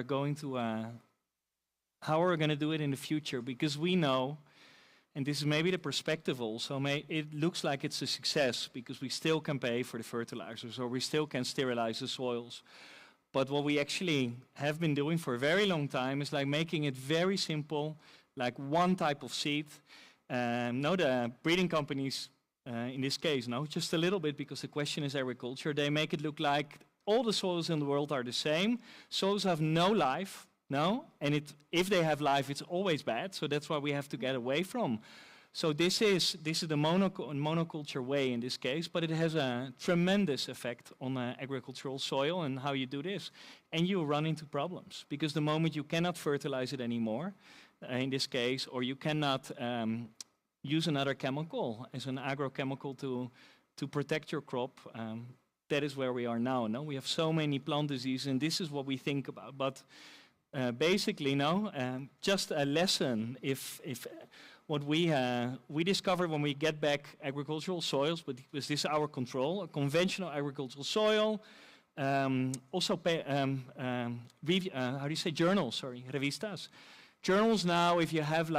going to, how are we going to do it in the future? Because we know, and this is maybe the perspective also, it looks like it's a success because we still can pay for the fertilizers or we still can sterilize the soils. But what we actually have been doing for a very long time is making it very simple, like one type of seed. The breeding companies, in this case, just a little bit because the question is agriculture, they make it look like all the soils in the world are the same. Soils have no life, and if they have life, it's always bad. So that's why we have to get away from. So this is the monoculture way in this case, but it has a tremendous effect on agricultural soil and how you do this. And you run into problems because the moment you cannot fertilize it anymore, in this case, or you cannot use another chemical as an agrochemical to protect your crop. That is where we are now. No, we have so many plant diseases, and this is what we think about. But basically, just a lesson. If what we discovered when we get back agricultural soils, but was this our control? A conventional agricultural soil. Also, how do you say journals? Sorry, revistas. Journals now, if you have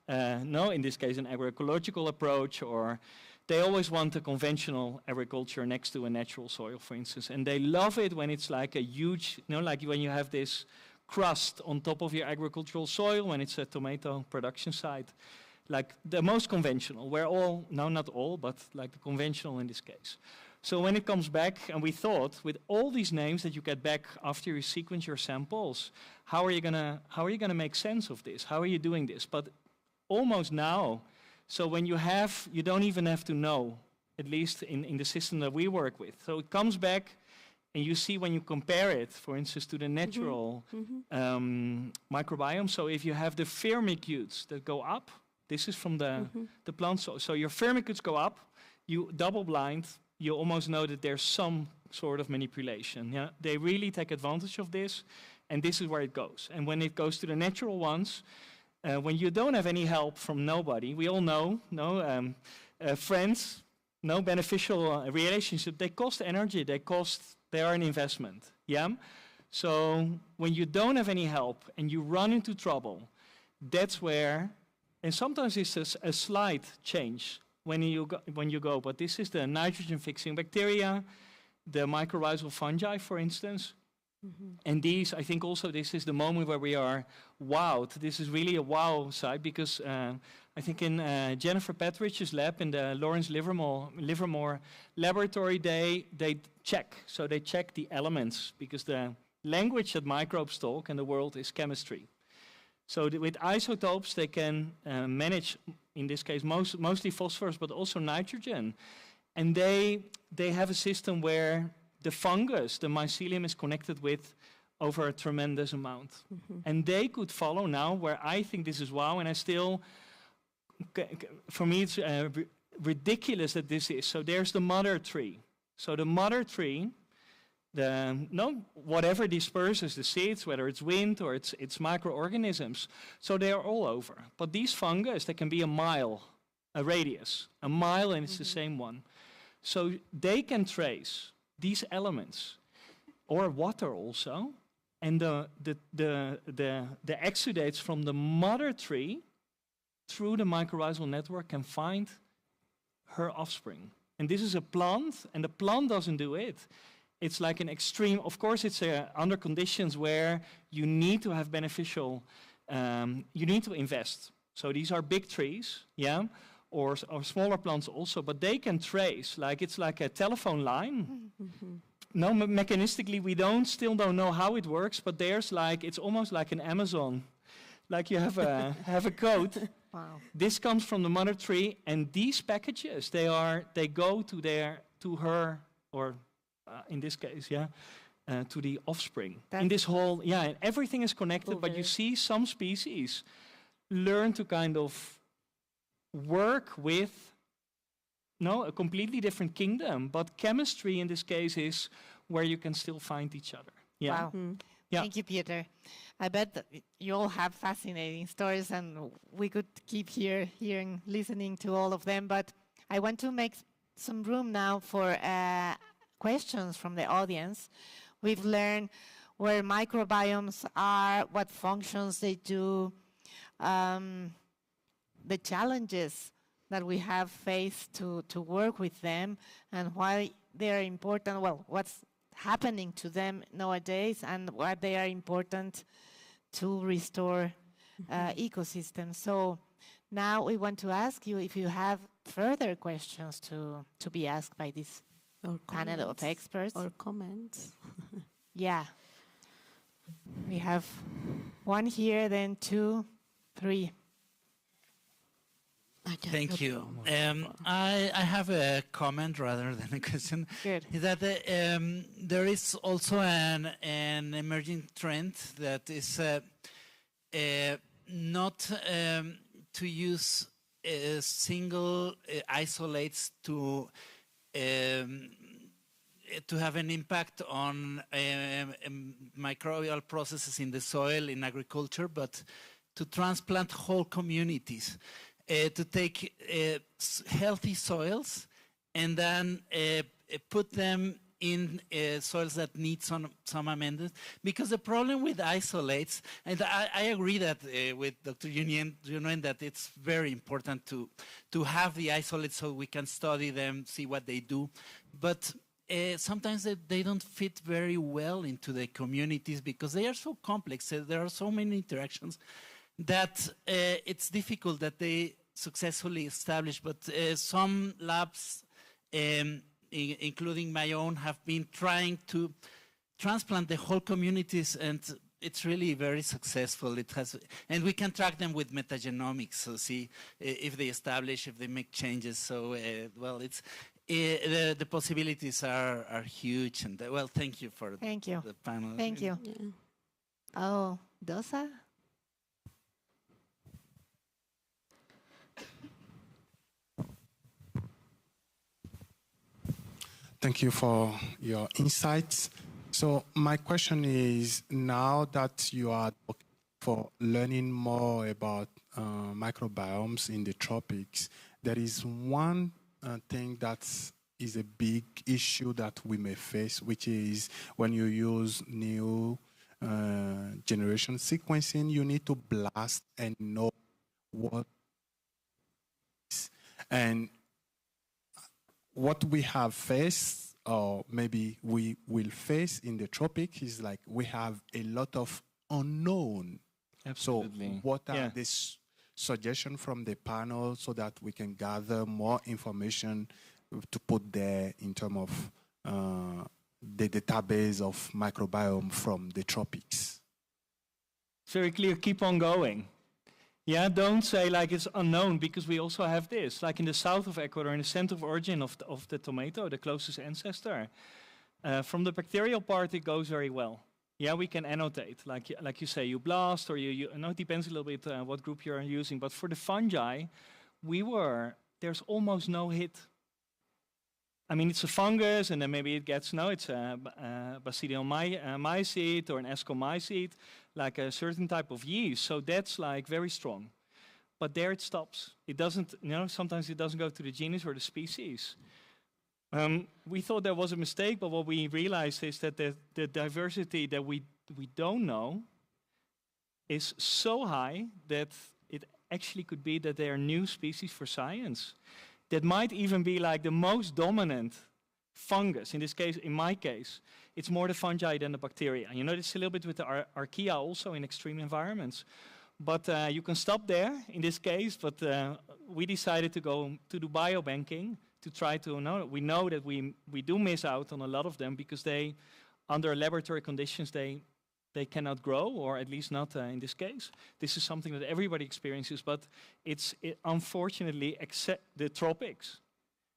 in this case, an agroecological approach or. They always want a conventional agriculture next to a natural soil, for instance. And they love it when it's like a huge, like when you have this crust on top of your agricultural soil, when it's a tomato production site. Like the most conventional, where all, not all, but like the conventional in this case. So when it comes back, and we thought, with all these names that you get back after you sequence your samples, how are you gonna make sense of this? How are you doing this? But almost now, so when you don't even have to know, at least in the system that we work with. So it comes back, And you see when you compare it, for instance, to the natural microbiome. So if you have the firmicutes that go up, this is from the plant. So your firmicutes go up, you double blind, you almost know that there's some sort of manipulation. Yeah? They really take advantage of this, and this is where it goes. And when it goes to the natural ones, when you don't have any help from nobody, we all know, friends, no beneficial relationship, they cost energy, they are an investment. Yeah? So when you don't have any help and you run into trouble, that's where, and sometimes it's a slight change when you go, but this is the nitrogen-fixing bacteria, the mycorrhizal fungi, for instance. And these, I think also this is the moment where we are wowed. This is really a wow site because I think in Jennifer Petrich's lab in the Lawrence Livermore laboratory, they check. So they check the elements because the language that microbes talk in the world is chemistry. So with isotopes, they can manage, in this case, mostly phosphorus, but also nitrogen. And they have a system where the fungus, the mycelium, is connected with over a tremendous amount. And they could follow now where I think this is wow, and I still, for me, it's ridiculous that this is. So there's the mother tree. So the mother tree, whatever disperses the seeds, whether it's wind or it's microorganisms, so they are all over. But these fungus, they can be a mile, a radius, a mile, and it's the same one. So they can trace these elements, or water also, and the exudates from the mother tree through the mycorrhizal network can find her offspring. And this is a plant, and the plant doesn't do it. It's like an extreme, of course it's under conditions where you need to have beneficial, you need to invest. So these are big trees, yeah, or smaller plants also, but they can trace, it's like a telephone line. No, mechanistically we still don't know how it works, but there's it's almost like an Amazon. Like you have a code. Wow. This comes from the mother tree, and these packages, they go to her, or in this case, to the offspring. In this whole, and everything is connected, but you see some species learn to kind of work with a completely different kingdom, but chemistry in this case is where you can still find each other. Yeah. Wow. Thank you, Peter. I bet that you all have fascinating stories, and we could keep listening to all of them, but I want to make some room now for questions from the audience. We've learned where microbiomes are, what functions they do, the challenges that we have faced to work with them, and why they are important, what's happening to them nowadays, and why they are important to restore ecosystems. So now we want to ask you if you have further questions to be asked by this panel of experts. Or comments. Yeah. We have one here, then 2, 3. Thank you. I have a comment rather than a question. Good. Is that there is also an emerging trend that is not to use single isolates to have an impact on microbial processes in the soil in agriculture, but to transplant whole communities. To take healthy soils and then put them in soils that need some amendments. Because the problem with isolates, and I agree that with Dr. Junien that it's very important to have the isolates so we can study them, see what they do. But sometimes they don't fit very well into the communities because they are so complex. There are so many interactions that it's difficult that they successfully established, but some labs, including my own, have been trying to transplant the whole communities, and it's really very successful. And we can track them with metagenomics, so see if they establish, if they make changes. So, the possibilities are huge. And well, thank you for the panel. Thank you. Yeah. Oh, Dosa? Thank you for your insights. So my question is, now that you are for learning more about microbiomes in the tropics, there is one thing that is a big issue that we may face, which is when you use new generation sequencing, you need to blast and know what is. And what we have faced, or maybe we will face in the tropics, is like we have a lot of unknown. Absolutely. So what are these suggestions from the panel so that we can gather more information to put there in terms of the database of microbiome from the tropics? Very clear, keep on going. Yeah, don't say like it's unknown, because we also have this. Like in the south of Ecuador, in the center of origin of the tomato, the closest ancestor, from the bacterial part, it goes very well. Yeah, we can annotate. Like you say, you blast, or you know, it depends a little bit what group you're using. But for the fungi, there's almost no hit. I mean, it's a fungus, and then maybe it gets, it's a basidial mycete or an ascomycete, like a certain type of yeast. So that's like very strong. But there it stops. It doesn't, sometimes it doesn't go to the genus or the species. We thought that was a mistake, but what we realized is that the diversity that we don't know is so high that it actually could be that there are new species for science. That might even be like the most dominant fungus. In this case, in my case, it's more the fungi than the bacteria. You know, it's a little bit with the archaea also in extreme environments. But you can stop there in this case, but we decided to go to do biobanking to try to know. We know that we do miss out on a lot of them because they, under laboratory conditions, they cannot grow, or at least not in this case. This is something that everybody experiences, but it's unfortunately, except the tropics.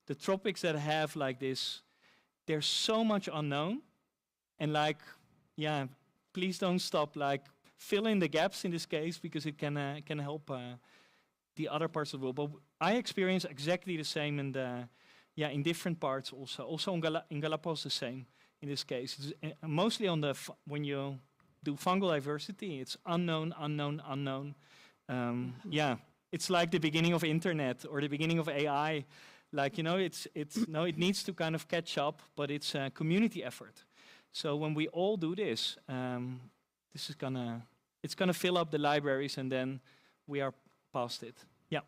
The tropics that have like this, there's so much unknown, and like, please don't stop, like, fill in the gaps in this case, because it can help the other parts of the world. But I experience exactly the same in different parts also. Also in Galapagos the same in this case. It's mostly on when you do fungal diversity, it's unknown. It's like the beginning of internet or the beginning of AI. Like, it needs to kind of catch up, but it's a community effort. So when we all do this, it's gonna fill up the libraries, and then we are past it. Yeah.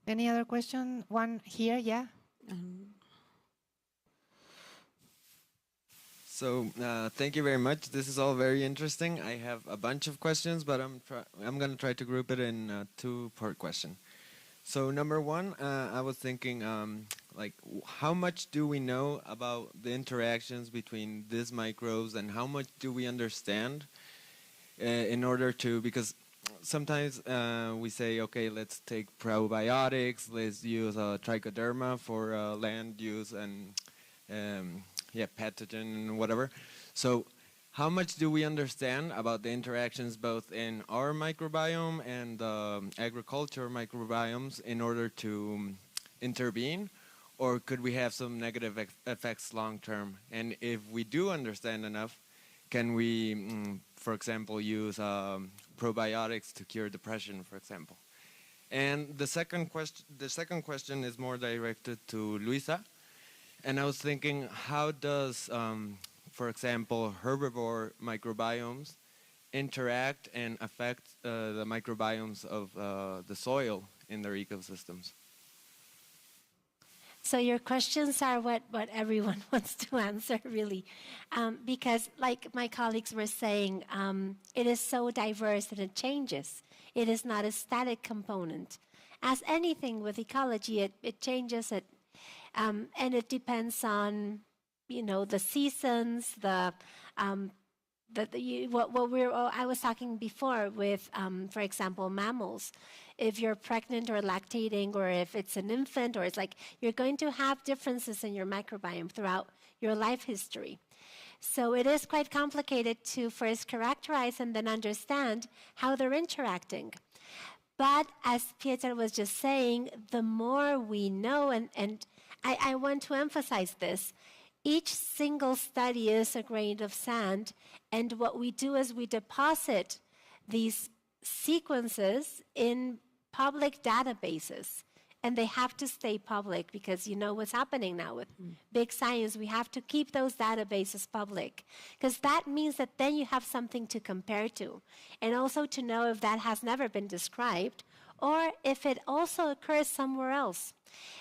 Any other question? One here, yeah. So thank you very much. This is all very interesting. I have a bunch of questions, but I'm going to try to group it in a two-part question. So number one, I was thinking, like, how much do we know about the interactions between these microbes, and how much do we understand in order to, because sometimes we say, okay, let's take probiotics, let's use trichoderma for land use and pathogen and whatever. So how much do we understand about the interactions both in our microbiome and agriculture microbiomes in order to intervene? Or could we have some negative effects long term? And if we do understand enough, can we, for example, use probiotics to cure depression, for example? And the second question is more directed to Luisa. And I was thinking, how does, for example, herbivore microbiomes interact and affect the microbiomes of the soil in their ecosystems? So your questions are what everyone wants to answer, really. Because like my colleagues were saying, it is so diverse and it changes. It is not a static component. As anything with ecology, it changes, and it depends on, the seasons, the I was talking before with, for example, mammals. If you're pregnant or lactating, or if it's an infant, or it's like you're going to have differences in your microbiome throughout your life history. So it is quite complicated to first characterize and then understand how they're interacting. But as Pieter was just saying, the more we know, and I want to emphasize this, each single study is a grain of sand, and what we do is we deposit these sequences in public databases, and they have to stay public because you know what's happening now with big science. We have to keep those databases public because that means that then you have something to compare to, and also to know if that has never been described or if it also occurs somewhere else.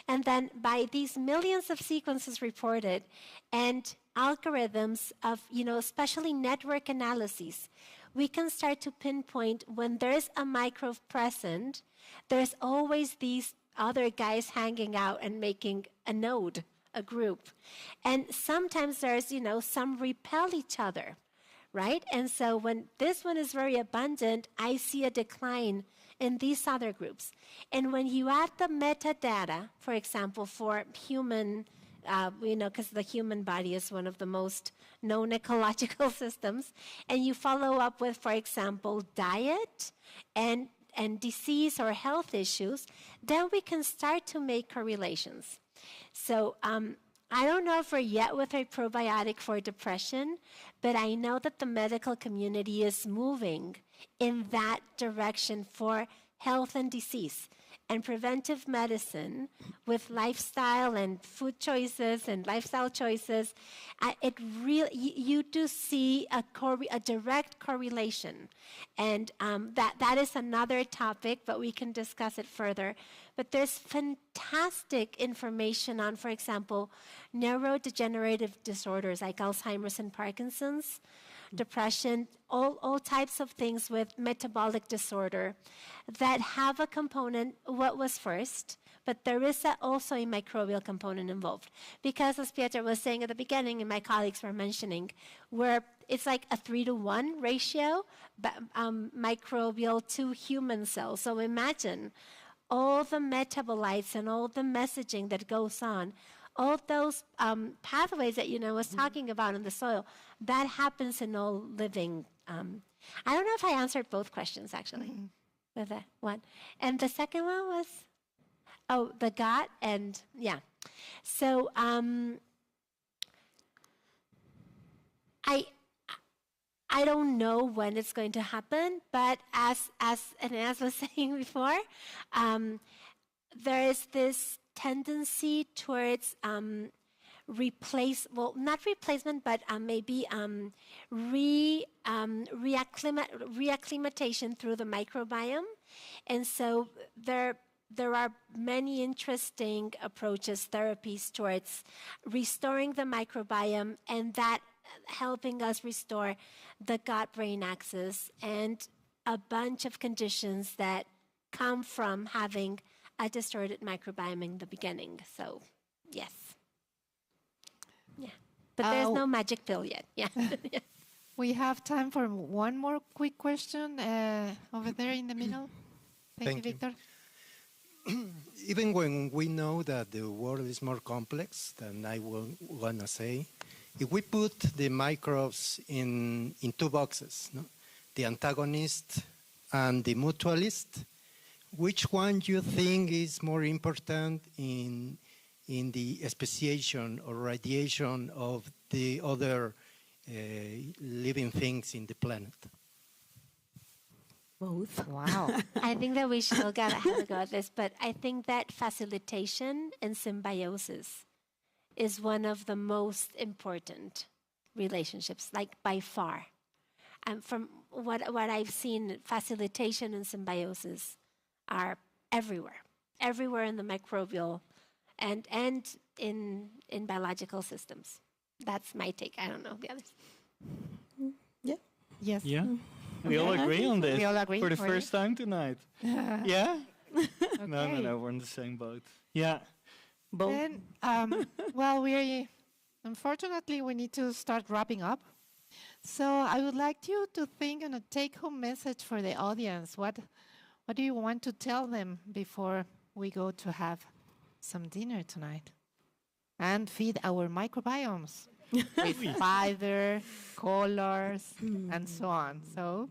And then by these millions of sequences reported and algorithms of, especially network analyses, we can start to pinpoint when there's a microbe present, there's always these other guys hanging out and making a node, a group. And sometimes there's, some repel each other, right? And so when this one is very abundant, I see a decline in these other groups. And when you add the metadata, for example, for human, because the human body is one of the most known ecological systems, and you follow up with, for example, diet and disease or health issues, then we can start to make correlations. So I don't know if we're yet with a probiotic for depression, but I know that the medical community is moving in that direction for health and disease. And preventive medicine with lifestyle and food choices and lifestyle choices, you do see a direct correlation. And that is another topic, but we can discuss it further. But there's fantastic information on, for example, neurodegenerative disorders like Alzheimer's and Parkinson's, depression, all types of things with metabolic disorder that have a component, what was first, but there is also a microbial component involved. Because as Pieter was saying at the beginning, and my colleagues were mentioning, where it's like a 3-to-1 ratio, microbial to human cells. So imagine all the metabolites and all the messaging that goes on, all those pathways that was talking about in the soil, that happens in all living. I don't know if I answered both questions, actually, with that one. And the second one was, the gut, and yeah. So I don't know when it's going to happen, but as was saying before, there is this tendency towards not replacement, but maybe reacclimatation through the microbiome. And so there are many interesting approaches, therapies towards restoring the microbiome, and that helping us restore the gut-brain axis and a bunch of conditions that come from having a distorted microbiome in the beginning. So, yes. Yeah. But there's no magic pill yet. Yeah. We have time for one more quick question over there in the middle. Thank you, Victor. Even when we know that the world is more complex than I want to say, if we put the microbes in 2 boxes, the antagonist and the mutualist, which one do you think is more important in the speciation or radiation of the other living things in the planet? Both. Wow. I think that we should all have a go at this, but I think that facilitation and symbiosis is one of the most important relationships, like by far. And from what I've seen, facilitation and symbiosis are everywhere in the microbial and in biological systems. That's my take. I don't know the others. Yeah. Yes. Yeah. We all agree on this. We all agree for the first time tonight. Yeah? Okay. No, we're in the same boat. Yeah. Both. Then, well, unfortunately, we need to start wrapping up. So I would like you to think on a take-home message for the audience. What do you want to tell them before we go to have some dinner tonight and feed our microbiomes with fiber, colors, and so on? So,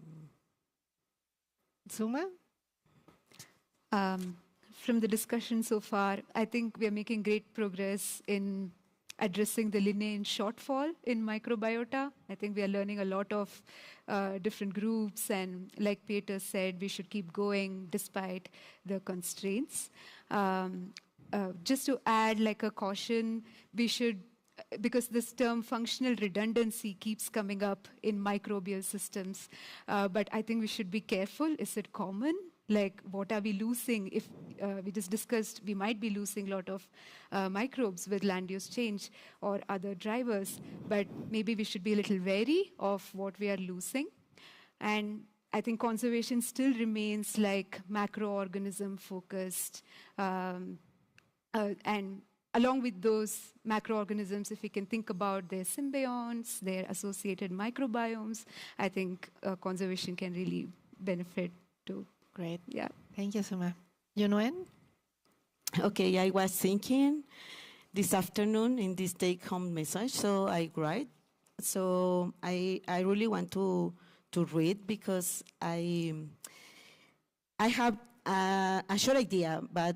Suma? From the discussion so far, I think we are making great progress in addressing the lineage shortfall in microbiota. I think we are learning a lot of different groups, and like Peter said, we should keep going despite the constraints. Just to add like a caution, we should, because this term functional redundancy keeps coming up in microbial systems, but I think we should be careful. Is it common? Like, what are we losing? If we just discussed, we might be losing a lot of microbes with land use change or other drivers, but maybe we should be a little wary of what we are losing. And I think conservation still remains like macroorganism focused. And along with those macroorganisms, if we can think about their symbionts, their associated microbiomes, I think conservation can really benefit too. Great. Yeah. Thank you, Suma. Yunuen? Okay, I was thinking this afternoon in this take-home message, so I write. So I really want to read because I have a short idea, but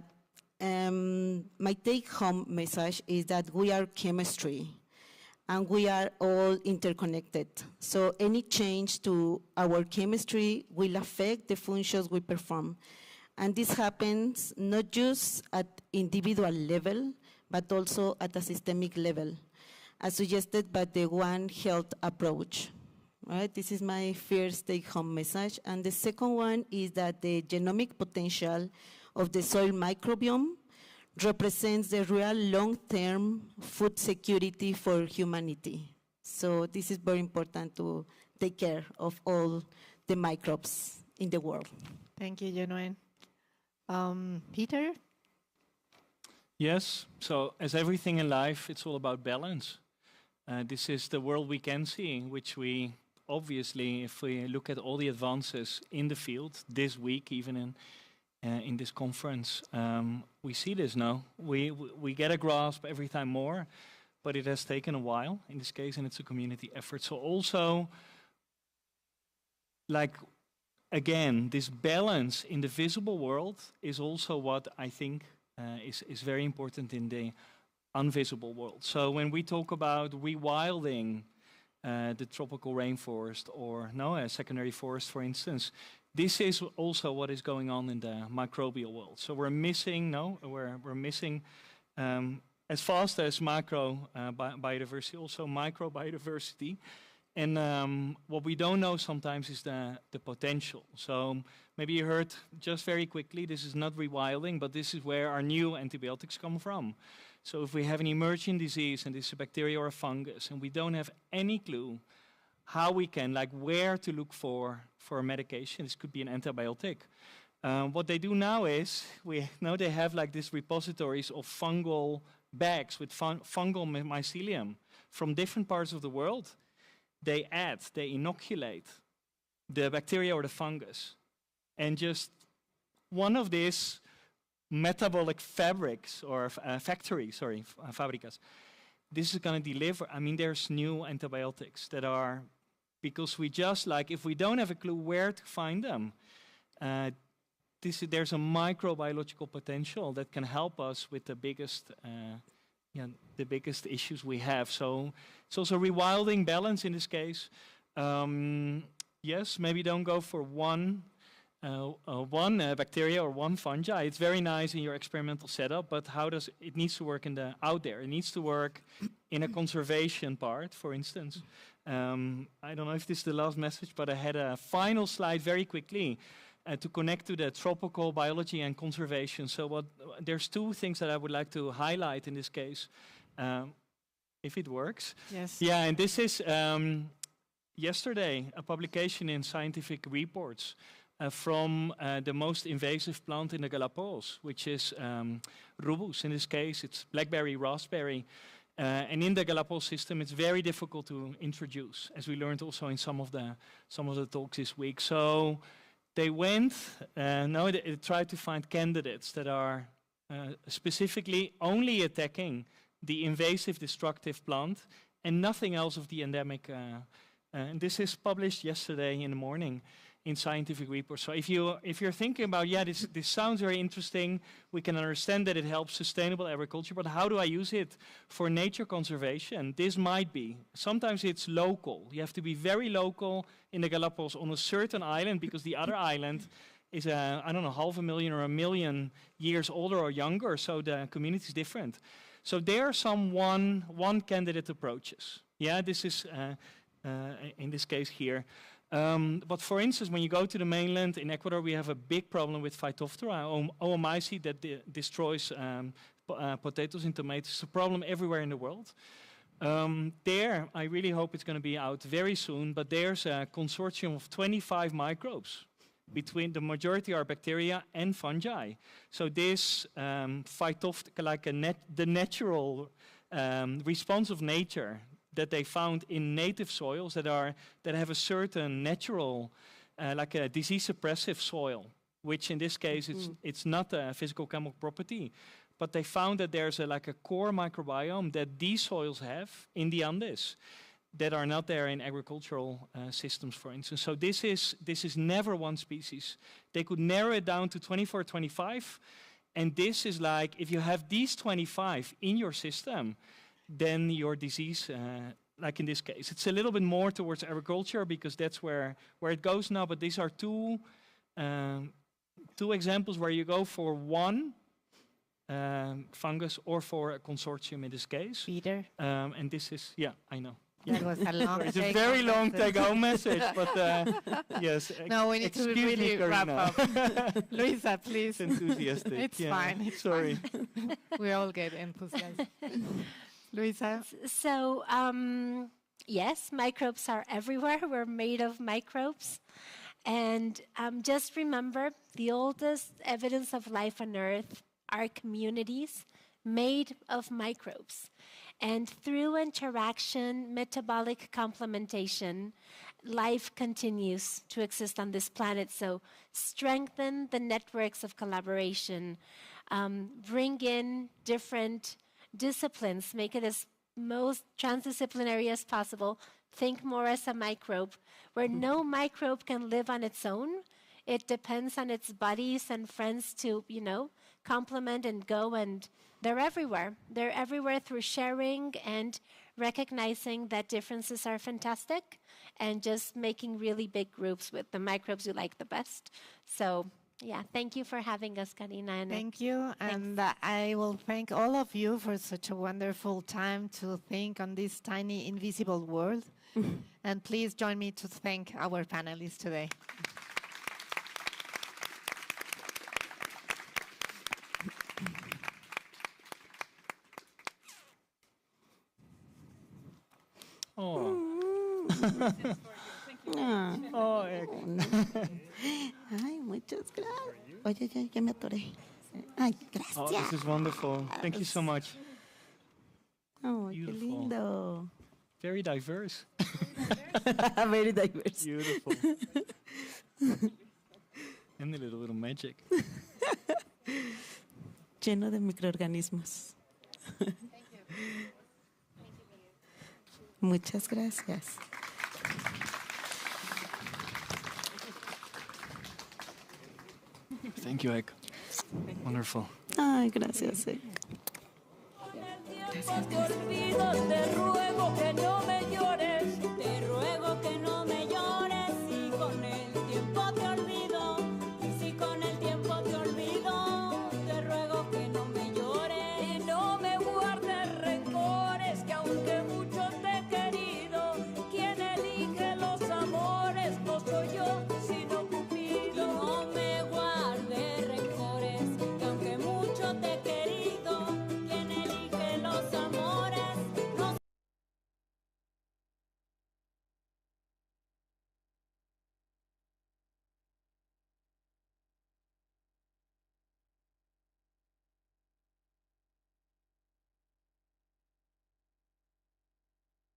my take-home message is that we are chemistry. And we are all interconnected. So any change to our chemistry will affect the functions we perform. And this happens not just at individual level, but also at a systemic level, as suggested by the One Health approach. Right? This is my first take-home message. And the second one is that the genomic potential of the soil microbiome represents the real long-term food security for humanity. So this is very important to take care of all the microbes in the world. Thank you, Yunuen. Peter? Yes, so as everything in life, it's all about balance. This is the world we can see, which we obviously, if we look at all the advances in the field, this week even in this conference, we see this now. We get a grasp every time more, but it has taken a while in this case, and it's a community effort. So also, like, again, this balance in the visible world is also what I think is very important in the invisible world. So when we talk about rewilding the tropical rainforest or a secondary forest, for instance, this is also what is going on in the microbial world. So we're missing, we're missing as fast as macro biodiversity, also micro biodiversity. And what we don't know sometimes is the potential. So maybe you heard just very quickly, this is not rewilding, but this is where our new antibiotics come from. So if we have an emerging disease and this is a bacteria or a fungus, and we don't have any clue how we can, like where to look for a medication, this could be an antibiotic. What they do now is, we know they have like these repositories of fungal bags with fungal mycelium from different parts of the world. They inoculate the bacteria or the fungus. And just one of these metabolic fabrics or fabricas, this is going to deliver, there's new antibiotics that are, because we just if we don't have a clue where to find them, there's a microbiological potential that can help us with the biggest issues we have. So it's also rewilding balance in this case. Yes, maybe don't go for one bacteria or one fungi. It's very nice in your experimental setup, but it needs to work out there. It needs to work in a conservation part, for instance. I don't know if this is the last message, but I had a final slide very quickly to connect to the tropical biology and conservation. So there's two things that I would like to highlight in this case, if it works. Yes. Yeah, and this is yesterday a publication in Scientific Reports from the most invasive plant in the Galapagos, which is rubus. In this case, it's blackberry raspberry. And in the Galapagos system, it's very difficult to introduce, as we learned also in some of the talks this week. So they went, they tried to find candidates that are specifically only attacking the invasive destructive plant and nothing else of the endemic. And this is published yesterday in the morning in Scientific Reports. So if you're thinking about, this sounds very interesting, we can understand that it helps sustainable agriculture, but how do I use it for nature conservation? This might be. Sometimes it's local. You have to be very local in the Galapagos on a certain island, because the other island is, 500,000 or 1 million years older or younger, so the community is different. So there are some one candidate approaches. Yeah, this is, in this case here. But for instance, when you go to the mainland in Ecuador, we have a big problem with Phytophthora, oomycete that destroys potatoes and tomatoes. It's a problem everywhere in the world. There, I really hope it's going to be out very soon, but there's a consortium of 25 microbes. Between the majority are bacteria and fungi. So this Phytophthora, like the natural response of nature that they found in native soils that have a certain natural, like a disease-suppressive soil, which in this case it's not a physical chemical property, but they found that there's like a core microbiome that these soils have in the Andes that are not there in agricultural systems, for instance. So this is never one species. They could narrow it down to 24, 25, and this is like, if you have these 25 in your system, then your disease, like in this case, it's a little bit more towards agriculture because that's where it goes now. But these are two examples where you go for one fungus or for a consortium in this case. Peter. And this is, I know. That was a long It's a very long take-home message, but yes. No, we need to really wrap up. Luisa, please. It's enthusiastic. It's fine. It's Sorry. Fine. We all get enthusiastic. Luisa? So, yes, microbes are everywhere. We're made of microbes. And just remember, the oldest evidence of life on Earth are communities made of microbes. And through interaction, metabolic complementation, life continues to exist on this planet. So strengthen the networks of collaboration, bring in different disciplines, make it as most transdisciplinary as possible. Think more as a microbe, where no microbe can live on its own. It depends on its buddies and friends to, complement and go, and they're everywhere. They're everywhere through sharing and recognizing that differences are fantastic and just making really big groups with the microbes you like the best. So, thank you for having us, Karina. Thank you. And I will thank all of you for such a wonderful time to think on this tiny invisible world. And please join me to thank our panelists today. Ay, muchas gracias. Oye, ya me atoré. Ay, gracias. Oh, this is wonderful. Thank you so much. Oh, qué lindo. Very diverse. Very diverse. Beautiful. And a little magic. Lleno de microorganismos. Muchas gracias. Thank you, Ek. Wonderful. Ay, gracias, Ek. Gracias.